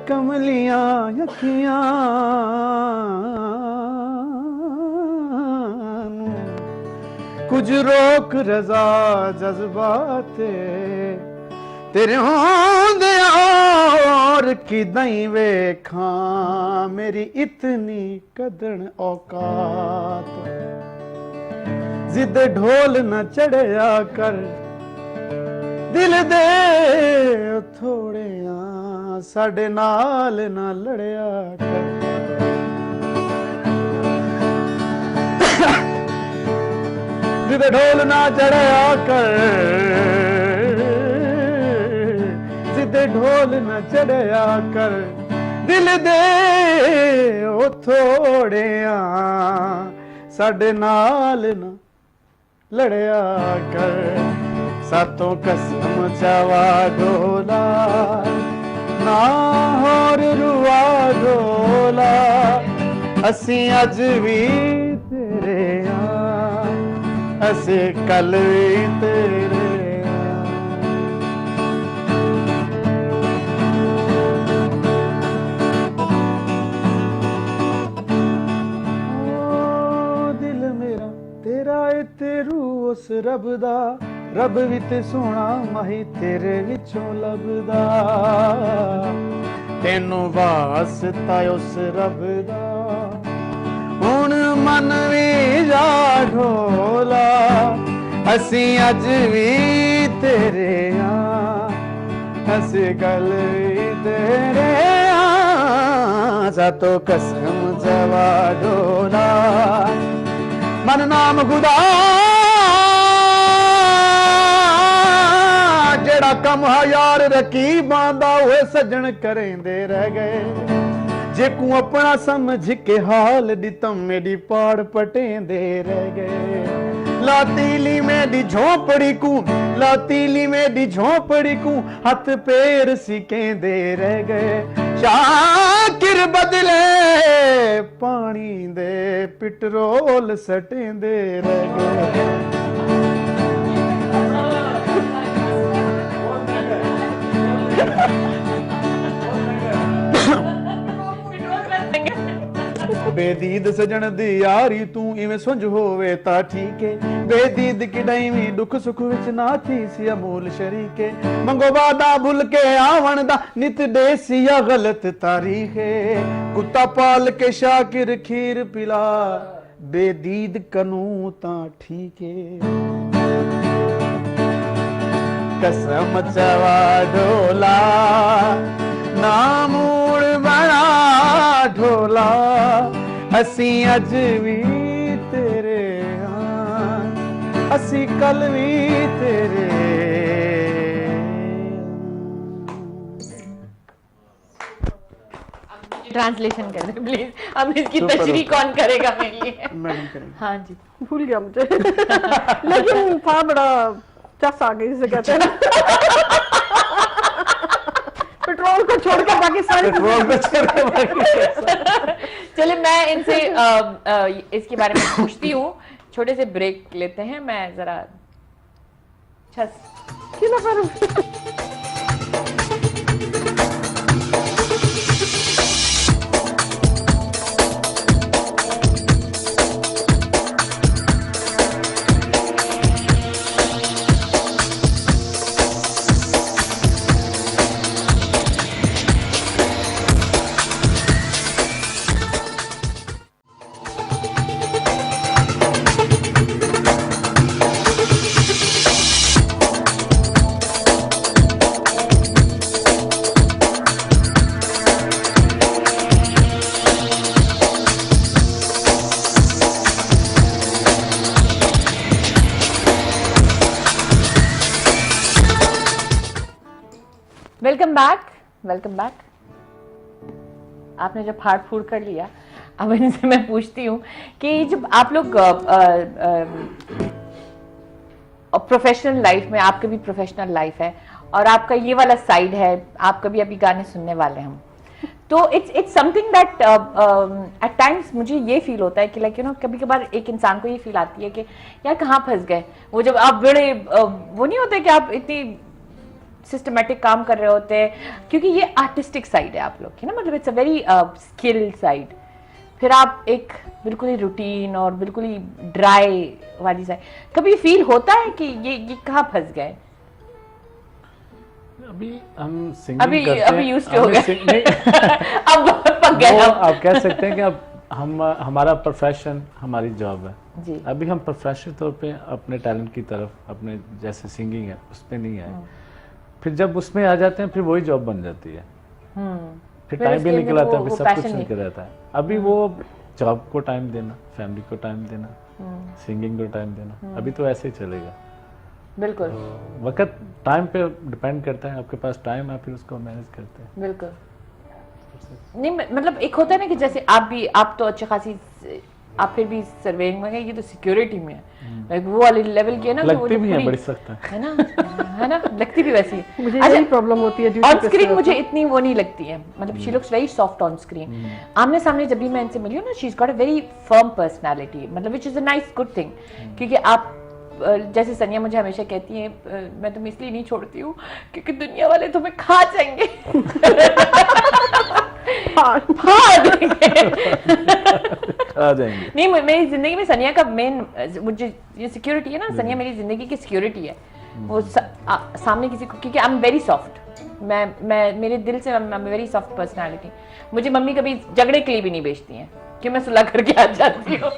कमलियां अखियां कुछ रोक रजा जज्बात तेरे होंदे और कि दई वेखा मेरी इतनी कदन औकात, जिद ढोल न चढ़या कर दिल दे थोड़े साडे नाल न लड़या कर, जिद ढोल ना चढ़या कर, जिद ढोल न चढ़या कर दिल दे ओ थोड़े साडे नाल न लड़या कर, सातों कसम चावा डोला ना होर रुआ डोला, असी अज भी तेरे असी कल भी तेरे। दिल मेरा तेरा तेरू उस रब दा, रब भी ते सोना माही तेरे विचों लभदा, ਤੈਨੂੰ ਵਾਸਤਾ ਉਸ ਰੱਬ ਦਾ ਹੁਣ ਮਨ ਵੀ ਜਾ ਢੋਲਾ ਅਸੀਂ ਅੱਜ ਵੀ ਤੇਰੇ ਆ ਅਸੀਂ ਕੱਲ ਵੀ ਤੇਰੇ ਆ ਸਾਤੋਂ ਕਸਮ ਜਵਾ ਢੋਲਾ ਮਨ ਨਾਮ ਖੁਦਾ ਜਿਹੜਾ ਕੰਮ ਯਾਰ ਰਕੀਬਾਂ ਦਾ ਓਏ ਸੱਜਣ ਕਰੇਂਦੇ ਰਹਿ ਗਏ ਜੇ ਕੋ ਆਪਣਾ ਸਮਝ ਕੇ ਹਾਲ ਦੀ ਮੇਰੀ ਪਾੜ ਪਟੇਂਦੇ ਰਹਿ ਗਏ ਲਾਤੀਲੀ ਮੇਰੀ ਝੋਪੜੀ ਕੂ ਲਾਤੀਲੀ ਮੇਰੀ ਝੋਪੜੀ ਕੂ ਹੱਥ ਪੈਰ ਸਿਕੇਂਦੇ ਰਹਿ ਗਏ ਸ਼ਾਕਿਰ ਬਦਲੇ ਪਾਣੀ ਦੇ ਪੈਟਰੋਲ ਸਟੇਂਦੇ ਰਹਿ ਗਏ ਬੇਦੀਦ ਸਜਣ ਦੀ ਯਾਰੀ ਤੂੰ ਇਵੇਂ ਸੁੰਝ ਹੋਵੇ ਤਾਂ ਠੀਕ ਏ ਬੇਦੀਦ ਕਿਡਾਈ ਵੀ ਦੁੱਖ ਸੁੱਖ ਵਿੱਚ ਨਾ ਥੀ ਸੀ ਅਮੂਲ ਸ਼ਰੀਕੇ ਮੰਗੋ ਵਾਦਾ ਭੁੱਲ ਕੇ ਆਵਣ ਦਾ ਨਿਤ ਦੇਸੀ ਆ ਗਲਤ ਤਾਰੀਖ ਏ ਕੁੱਤਾ ਪਾਲ ਕੇ ਸ਼ਾਕਿਰ ਖੀਰ ਪਿਲਾ ਬੇਦੀਦ ਕਨੂੰ ਤਾਂ ਠੀਕ ਏ ਕਸਮ ਚਵਾ ਢੋਲਾ ਨਾ ਮੂੜ ਬਣਾ ਢੋਲਾ ਅਸੀਂ ਅੱਜ ਵੀ ਤੇਰੇ ਹਾਂ ਅਸੀਂ ਕੱਲ ਵੀ ਤੇਰੇ ट्रांसलेशन कर दे प्लीज अब इसकी तशरीह कौन करेगा मेरे लिए मैडम करेंगे हाँ जी भूल गया मुझे लेकिन था बड़ा चस आ गई जिसे कहते हैं पेट्रोल को छोड़ के बाकी सारी चलिए मैं इनसे इसके बारे में पूछती हूँ छोटे से ब्रेक लेते हैं मैं जरा वेलकम बैक आपने जब हार्ड फूड कर लिया अब इनसे मैं पूछती हूँ कि जब आप लोग प्रोफेशनल लाइफ में आपका भी प्रोफेशनल लाइफ है और आपका ये वाला साइड है आप कभी अभी गाने सुनने वाले हम तो it's something that at times मुझे ये फील होता है कि लाइक यू नो कभी कभार एक इंसान को ये फील आती है कि यार कहाँ फंस गए वो जब आप बड़े वो नहीं होते कि आप इतनी सिस्टमेटिक काम कर रहे होते हैं क्योंकि ये आर्टिस्टिक साइड है आप लोग की ना मतलब it's a very skill side फिर आप एक बिल्कुल ही रूटीन और बिल्कुल ही ड्राई वाली साइड कभी फील होता है कि ये कहाँ फंस गए अभी हम सिंगिंग करते अभी यूज्ड हो गए अब पक गए आप कह सकते हैं कि अब हम हमारा प्रोफेशन हमारी जॉब है जी अभी हम प्रोफेशनल तौर पे अपने टैलेंट की तरफ अपने जैसे सिंगिंग है उस पर नहीं आए फिर जब उसमें आ जाते हैं फिर वही जॉब बन जाती है फिर टाइम भी निकल आता है फिर सब कुछ निकल रहता है अभी वो जॉब को टाइम देना फैमिली को टाइम देना सिंगिंग को टाइम देना अभी तो ऐसे ही चलेगा बिल्कुल तो वक्त टाइम पे डिपेंड करता है आपके पास टाइम है फिर उसको मैनेज करते हैं बिल्कुल नहीं मतलब एक होता है ना कि जैसे आप तो अच्छी खासी आप फिर भी सर्वेइंग में गए ये तो सिक्योरिटी में है लाइक वो वाले लेवल की है ना लगती भी है बड़ी सख्त है ना लगती भी वैसी है मुझे यही प्रॉब्लम होती है ऑन स्क्रीन मुझे इतनी वो नहीं लगती है मतलब she looks very soft on screen आमने सामने जब भी मैं इनसे मिली हूँ ना she is got a very firm personality मतलब which is a nice good thing क्योंकि आप जैसे सनिया मुझे हमेशा कहती है मैं तुम्हें इसलिए नहीं छोड़ती हूँ क्योंकि दुनिया वाले तुम्हें खा जाएंगे आ जाएंगे नहीं मेरी जिंदगी में सनिया का मेन मुझे ये सिक्योरिटी है ना सनिया मेरी जिंदगी की सिक्योरिटी है वो सामने किसी को क्योंकि आई एम वेरी सॉफ्ट मैं मेरे दिल से वेरी सॉफ्ट पर्सनालिटी। मुझे मम्मी कभी झगड़े के लिए भी नहीं भेजती हैं कि मैं सुलह करके आ जाती हूँ।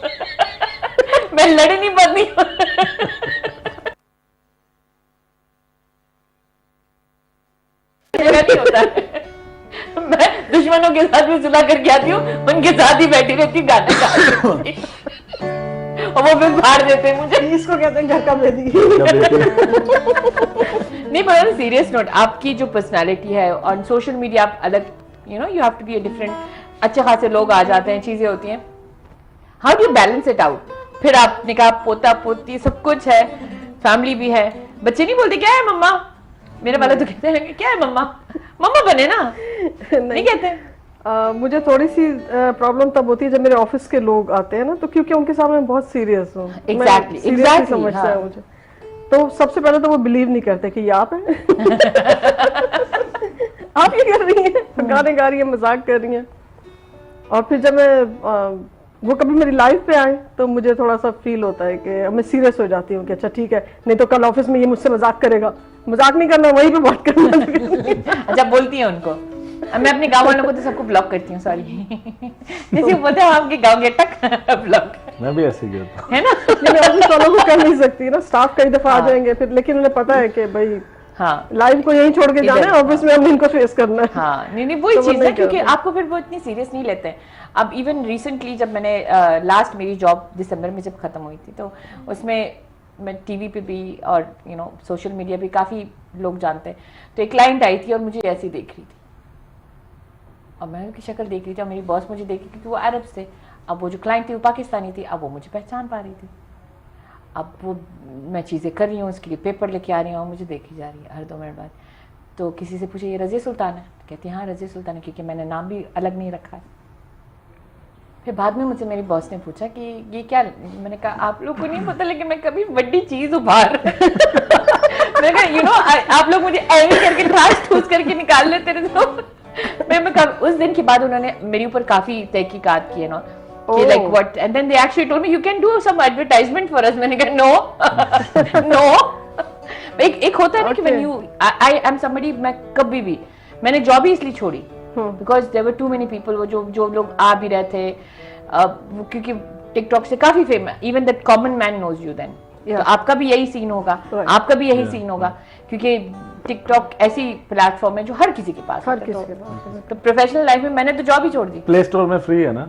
मैं लड़ी नहीं पाती हूँ। नहीं होता है। मैं दुश्मनों के साथ भी सुलह करके आती हूँ, उनके साथ ही बैठी रहती हूँ, गाने गाती और वो फिर फाड़ देते हैं मुझे। इसको कहते हैं घर का बेदी। नहीं पर सीरियस नोट, आपकी जो पर्सनालिटी है ऑन सोशल मीडिया आप अलग, you have to be different. अच्छे खासे लोग आ जाते हैं, चीजें होती हैं, how do balance it out? फिर आपने कहा पोता पोती सब कुछ है, फैमिली भी है, बच्चे नहीं बोलते क्या है मम्मा? मेरे वाले तो कहते हैं क्या है मम्मा, मम्मा बने ना। नहीं कहते। मुझे थोड़ी सी प्रॉब्लम तब होती है जब मेरे ऑफिस के लोग आते हैं ना, तो क्योंकि उनके सामने मैं बहुत सीरियस हूँ। एग्जैक्टली समझता है मुझे। तो सबसे पहले तो वो बिलीव नहीं करते कि ये आप हैं। आप ये कर रही हैं, गाने गा रही हैं, मजाक कर रही हैं। और फिर जब मैं वो कभी मेरी लाइफ पे आए तो मुझे थोड़ा सा फील होता है कि मैं सीरियस हो जाती हूँ कि अच्छा ठीक है, नहीं तो कल ऑफिस में ये मुझसे मजाक करेगा। मजाक नहीं करना, वहीं पे बात करना। अच्छा बोलती है उनको। मैं अपने गाँव वालों को तो सबको ब्लॉक करती हूँ, सॉरी। जैसे बोलते हैं आपके गाँव के टक ब्लॉक। मैं भी ऐसे ही करता हूँ, है ना। लेकिन ऑफिस वालों को कर नहीं सकती ना, स्टाफ कई दफा आ जाएंगे फिर, लेकिन उन्हें पता है कि भाई हाँ लाइफ को यहीं छोड़ के जाना है, ऑफिस में हम इनको फेस करना है। हाँ नहीं वही चीज है, क्योंकि आपको फिर वो इतनी सीरियस नहीं लेते हैं। अब इवन रिसेंटली जब मैंने लास्ट मेरी जॉब दिसंबर में जब खत्म हुई थी, तो उसमें मैं टीवी पे भी और सोशल मीडिया पे काफी लोग जानते हैं, तो एक क्लाइंट आई थी और मुझे ऐसी देख रही थी, और मैं उनकी शक्ल देख रही थी और मेरी बॉस मुझे देख रही थी, क्योंकि वो अरब से। अब वो जो क्लाइंट थी वो पाकिस्तानी थी, अब वो मुझे पहचान पा रही थी। अब वो मैं चीज़ें कर रही हूँ, उसके लिए पेपर लेके आ रही हूँ, मुझे देखी जा रही है हर 2 मिनट बाद। तो किसी से पूछे ये रज़िया सुल्तान है? कहती है हाँ रज़िया सुल्तान है, क्योंकि मैंने नाम भी अलग नहीं रखा है। फिर बाद में मुझसे मेरी बॉस ने पूछा कि ये क्या, मैंने कहा आप लोग को नहीं पता, लेकिन मैं कभी बड़ी चीज़ उभार। मैंने कहा आप लोग मुझे ऐसे करके ठास ठूस करके निकाल लेते रहे। तो मैं उस दिन के बाद उन्होंने मेरे ऊपर काफ़ी तहकीकात की ना, like what, and then they actually told me you can do some advertisement for us. मैंने कहा no no। एक होता है ना कि when you I am somebody, मैं कभी भी, मैंने जॉब ही इसलिए छोड़ी because there were too many people, वो जो लोग आ भी रहे थे, क्योंकि टिकटॉक से काफी famous, even that common man knows you then, तो आपका भी यही सीन होगा, आपका भी यही सीन होगा, क्योंकि टिकटॉक ऐसी प्लेटफॉर्म है जो हर किसी के पास है। तो प्रोफेशनल लाइफ में मैंने तो जॉब ही छोड़ दी। प्ले स्टोर में फ्री है ना।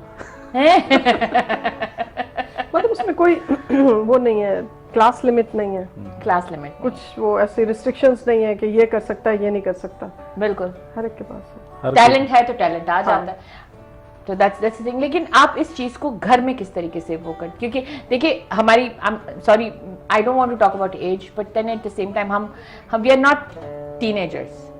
मतलब उसमें कोई वो नहीं है, क्लास लिमिट नहीं है। क्लास लिमिट कुछ वो ऐसे रिस्ट्रिक्शंस नहीं है कि ये कर सकता है ये नहीं कर सकता। बिल्कुल हर एक के पास है, टैलेंट है तो टैलेंट आ जाता है। तो दैट्स द थिंग। लेकिन आप इस चीज को घर में किस तरीके से वो कर, क्योंकि देखिए हमारी, sorry I don't want to talk about age, but then at the same time हम we are not teenagers,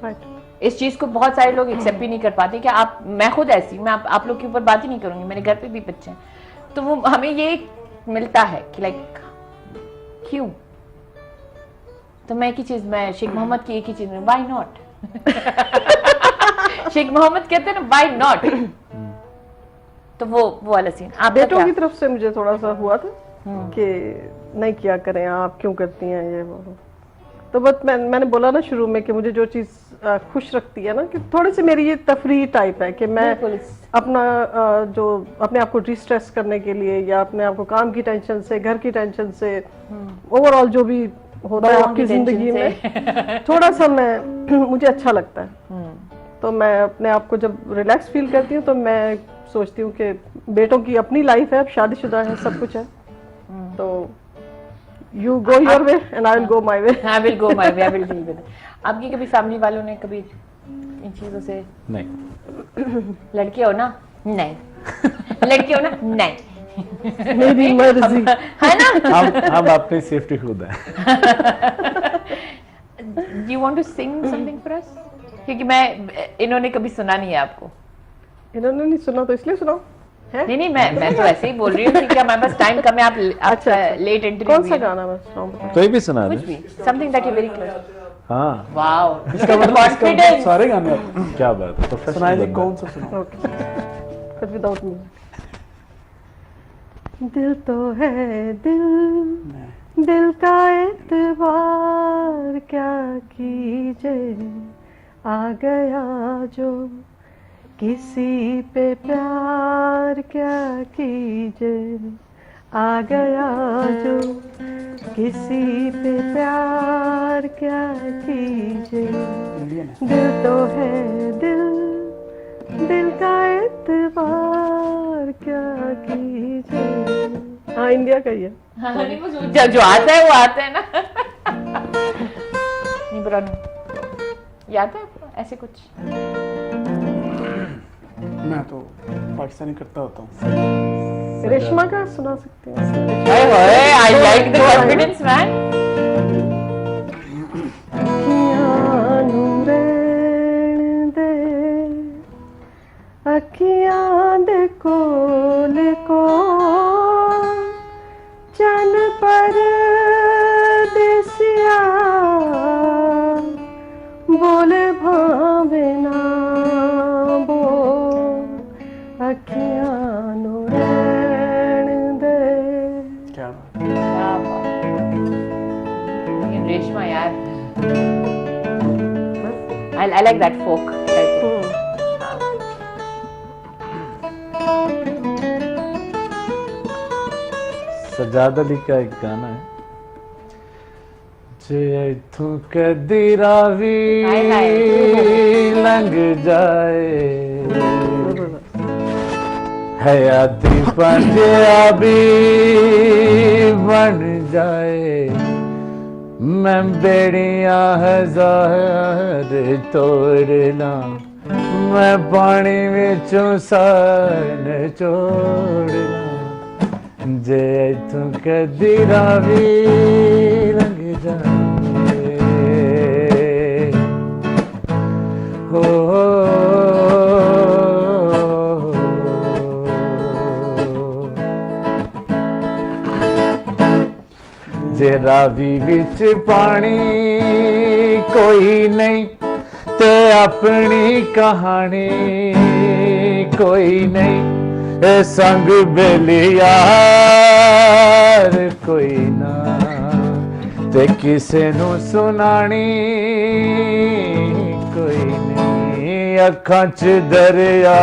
right. इस चीज को बहुत सारे लोग एक्सेप्ट भी नहीं कर पाते कि आप, मैं खुद ऐसी, मैं आप लोग के ऊपर बात ही नहीं करूंगी, मेरे घर पे भी बच्चे हैं, तो वो हमें ये मिलता है कि लाइक क्यों, तो मैं एक ही चीज, मैं शेख मोहम्मद की एक ही चीज में, व्हाई नॉट। शेख मोहम्मद कहते हैं ना व्हाई नॉट, तो वो वाला सीन। आप बेटों की तरफ से मुझे थोड़ा सा हुआ था कि नहीं किया करें, आप क्यों करती हैं ये वो। तो बस मैंने बोला ना शुरू में कि मुझे जो चीज़ खुश रखती है ना, कि थोड़ी सी मेरी ये तफरीह टाइप है कि मैं अपना जो अपने आप को डिस्ट्रेस करने के लिए या अपने आप को काम की टेंशन से, घर की टेंशन से, ओवरऑल जो भी होता है आपकी जिंदगी में, थोड़ा सा मुझे अच्छा लगता है। तो मैं अपने आप को जब रिलैक्स फील करती हूँ तो मैं सोचती हूँ कि बेटों की अपनी लाइफ है, अब शादीशुदा है, सब कुछ है, तो you go your way and I will go my way. I will go my way. I will deal with it. आपकी कभी फैमिली वालों ने कभी इन चीजों से? नहीं। लड़के हो ना? नहीं। लड़के हो ना? नहीं। मेरी मर्जी है ना? हम अपनी सेफ्टी खुद है। You want to sing something for us? क्योंकि इन्होंने कभी सुना नहीं है आपको। इन्होंने नहीं सुना तो इसलिए सुनाओ। नहीं मैं तो ऐसे ही बोल रही हूँ क्योंकि हमारे पास टाइम कम है। आप अच्छा लेट एंट्री। कौन सा गाना बस? कोई भी सुना दे। कुछ भी, something that you very close. हाँ। Wow, confidence. सारे गाने क्या बात है, प्रोफेशनल। सुनाइए, कौन सा सुनाओ? Okay, but without music. दिल तो है दिल का एतबार क्या कीजिए, आ गया जो किसी पे प्यार क्या कीजे, आ गया जो किसी पे प्यार क्या कीजे, दिल तो है दिल, दिल का एतबार क्या कीजे। हाँ इंडिया का ही है। हाँ, नहीं वो जो आता है वो आता है ना। नहीं बुरा नहीं, याद है आपको ऐसे कुछ? मैं तो पाकिस्तानी करता होता हूँ। रेशमा का सुना सकते हैं? I like the confidence man. अखियां नूं रहण दे, अखियां दे कोल कोल, चन पर देसिया बोले भावे ना बोल, अखियां नूं रहण दे। क्या बात। क्या बात। लेकिन रेशमा यार, I like that folk type. Sajjad Ali का एक गाना है, जे इथों कदी रावी लंघ जाए, हयाती पंजाबी बन जाए, मैं बेड़ियां हजार तोड़ना, मैं पानी विचों सन छोड़ना, जे इथों कदी रावी लंघ जाए। हो जे रावी विच पानी कोई नहीं, ते अपनी कहानी कोई नहीं, संग बेलियार कोई ना, ते किसे नू सुनानी कोई नहीं, अखां च दरिया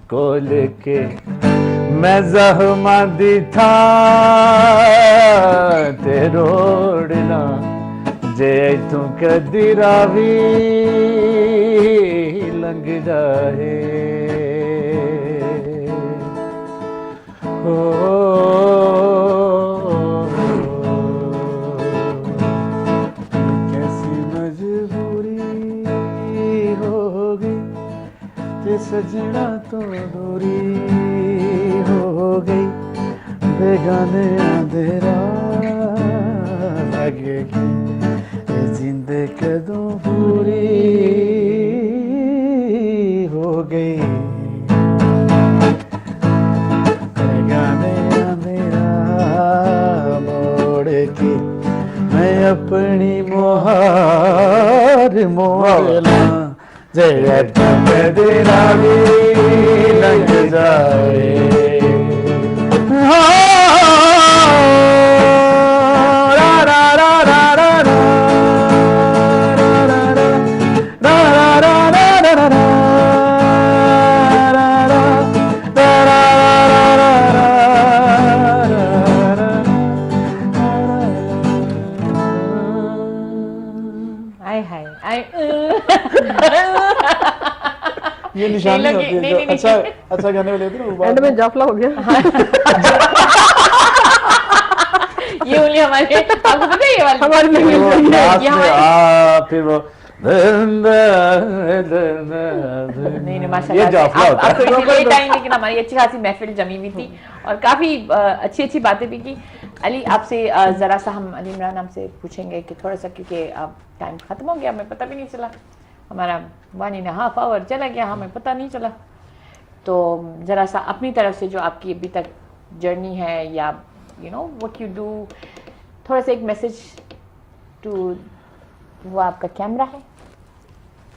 कोल के मैं ज़हमा दी था ते रोड़ना, जे तू कदी रावी लंघ जाए। कैसी मजबूरी होगी ते सजना तो दूरी हो गई, बेगाने अंधेरा लगेगी, जिंदे कदों पूरी हो गई, बेगाने अंधेरा मोड़ के मैं अपनी मोहार मोड़ना, जय कदी रावी लंघ जाए। ये निशानी होती है जो अच्छा अच्छा गाने वाले होते हैं ना, एंड में जाफला हो गया। ये उंगली हमारे, आपको पता है ये वाली हमारी फिर वो नहीं माशाल्लाह आपको इसीलिए टाइम, लेकिन हमारी अच्छी खासी महफिल जमी हुई थी और काफ़ी अच्छी अच्छी बातें भी की। अली आपसे ज़रा सा हम अली इमरान आपसे पूछेंगे कि थोड़ा सा, क्योंकि अब टाइम ख़त्म हो गया, हमें पता भी नहीं चला, हमारा 1.5 आवर चला गया, हमें पता नहीं चला। तो ज़रा सा अपनी तरफ से जो आपकी अभी तक जर्नी है, या you know what you do, थोड़ा सा एक मैसेज टू, वो आपका कैमरा है।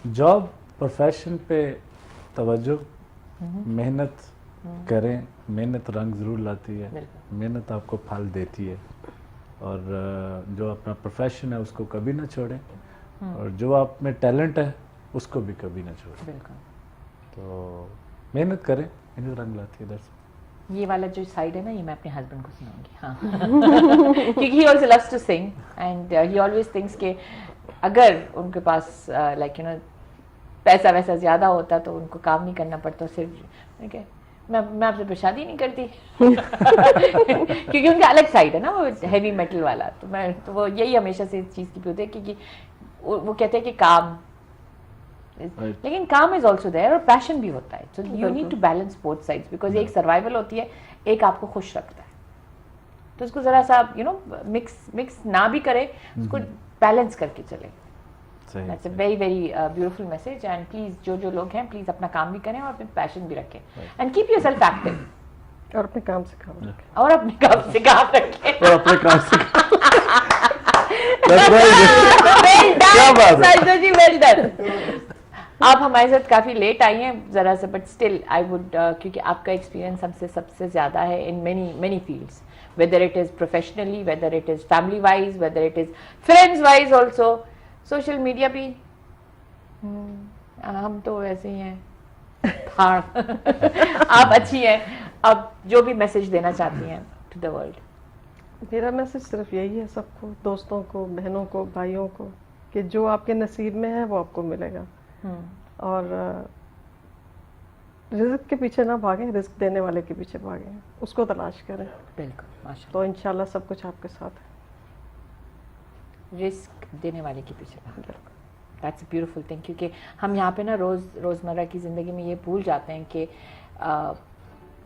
जॉब प्रोफेशन पे तवज्जो, मेहनत करें, मेहनत रंग ज़रूर लाती है, मेहनत आपको फल देती है, और जो अपना प्रोफेशन है उसको कभी ना छोड़ें, और जो आप में टैलेंट है उसको भी कभी ना छोड़ें। बिल्कुल। तो मेहनत करें, मेहनत रंग लाती है। दर्शक ये वाला जो साइड है ना, ये मैं अपने हस्बैंड को सुनाऊंगी। हाँ क्योंकि he also loves to sing and he always thinks कि अगर उनके पास लाइक यू नो पैसा वैसा ज़्यादा होता तो उनको काम नहीं करना पड़ता, सिर्फ okay, मैं आपसे फिर शादी नहीं करती क्योंकि उनका अलग साइड है ना वो हैवी मेटल वाला। तो वो यही हमेशा से इस चीज़ की होते हैं क्योंकि वो कहते हैं कि काम लेकिन काम इज ऑल्सो देयर और पैशन भी होता है। So you need to balance both sides because एक सर्वाइवल होती है, एक आपको खुश रखता है। तो उसको जरा सा यू नो मिक्स ना भी करे, उसको बैलेंस करके चले। That's a very very beautiful message and please जो लोग हैं प्लीज अपना काम भी करें और अपने पैशन भी रखें and keep yourself active और अपने काम से काम रखें और अपने काम से काम रखें और अपने काम से क्या बात है संजय जी, well done। आप हमारे साथ काफी लेट आई हैं जरा सा, बट स्टिल आई वुड क्योंकि आपका एक्सपीरियंस हमसे सबसे ज्यादा है in many fields, whether it is professionally, whether it is family wise, whether it is friends wise also, social media भी हम तो वैसे ही हैं आप अच्छी हैं। अब जो भी मैसेज देना चाहती हैं टू द वर्ल्ड। मेरा मैसेज सिर्फ यही है सबको, दोस्तों को, बहनों को, भाइयों को, कि जो आपके नसीब में है वो आपको मिलेगा। और रिस्क के पीछे ना भागें, रिस्क देने वाले के पीछे भागें, उसको तलाश करें। बिल्कुल, माशाल्लाह। तो इंशाल्लाह सब कुछ आपके साथ है। रिस्क देने वाले के पीछे भागें, दैट्स अ ब्यूटीफुल थिंग। क्योंकि हम यहाँ पे ना रोज़मर्रा की ज़िंदगी में ये भूल जाते हैं कि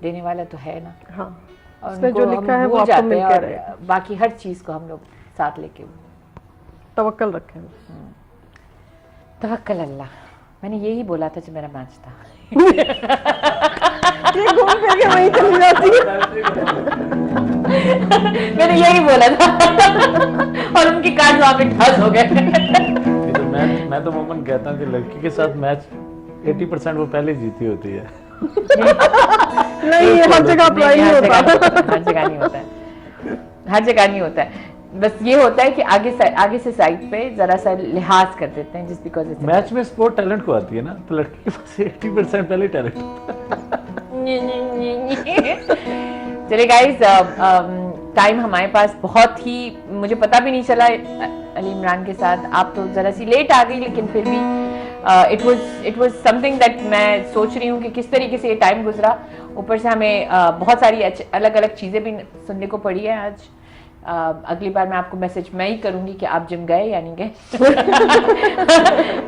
देने वाला तो है ना। हाँ, और उसने जो लिखा है वो आपको मिलकर रहेगा। बाकी हर चीज़ को हम लोग साथ लेके तवक्कल रखें। तवक्कल अल्लाह, मैंने यही बोला था जब मेरा मैच था। ये घूम फिर के वहीं चली जाती है। मैंने यही बोला था और उनके कार्ड वहाँ पे ठस हो गए। मैं तो मोमन कहता हूँ कि लड़की के साथ मैच 80% वो पहले जीती होती है। नहीं, हर जगह अप्लाई नहीं होता। हर जगह नहीं होता है, हर जगह नहीं होता है। बस ये होता है कि आगे से साइड पे जरा सा लिहाज कर देते हैं, जस्ट बिकॉज मैच में स्पोर्ट टैलेंट को आती है ना, तो लड़की के पास 80% पहले टैलेंट चलिए गाइस, टाइम हमारे पास बहुत ही, मुझे पता भी नहीं चला अली इमरान के साथ। आप तो जरा सी लेट आ गई, लेकिन फिर भी इट वाज समथिंग दैट मैं सोच रही हूँ कि किस तरीके से ये टाइम गुजरा। ऊपर से हमें बहुत सारी अलग अलग चीज़ें भी सुनने को पड़ी है आज। अगली बार मैं आपको मैसेज मैं ही करूंगी कि आप जिम गए या नहीं गए।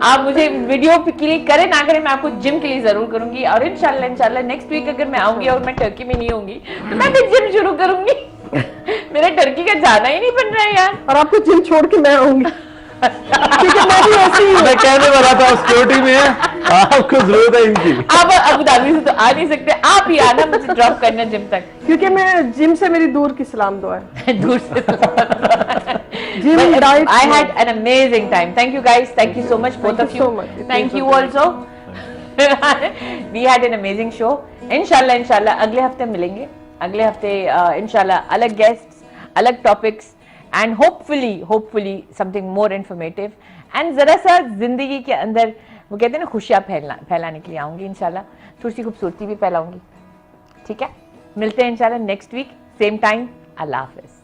आप मुझे वीडियो क्लिक करें ना करें, मैं आपको जिम के लिए जरूर करूंगी। और इंशाल्लाह नेक्स्ट वीक अगर मैं आऊंगी और मैं टर्की में नहीं होंगी तो मैं फिर जिम शुरू करूंगी। मेरा टर्की का जाना ही नहीं बन रहा है यार। और आपको जिम छोड़ के मैं आऊंगी। ठीक है, मैं भी ऐसी ही हूँ। मैं कहने वाला था सिक्योरिटी में है, आपको जरूरत है इनकी। आप अबू धाबी से तो आ नहीं सकते, आप ही आना मुझे ड्रॉप करना जिम तक, क्योंकि मैं जिम से मेरी दूर की सलाम दुआ है। दूर से। Gym diet. I had an amazing time. Thank you guys. Thank you so much, both of you. so much. Thank you also. We had an amazing show. इंशाल्लाह अगले हफ्ते मिलेंगे। अगले हफ्ते इंशाल्लाह अलग गेस्ट्स, अलग topics and hopefully something more informative and जरा सा जिंदगी के अंदर वो कहते हैं ना खुशियाँ फैलाने के लिए आऊंगी इंशाल्लाह। थोड़ी सी खूबसूरती भी फैलाऊंगी। ठीक है, मिलते हैं इंशाल्लाह नेक्स्ट वीक सेम टाइम। अल्लाह हाफिज।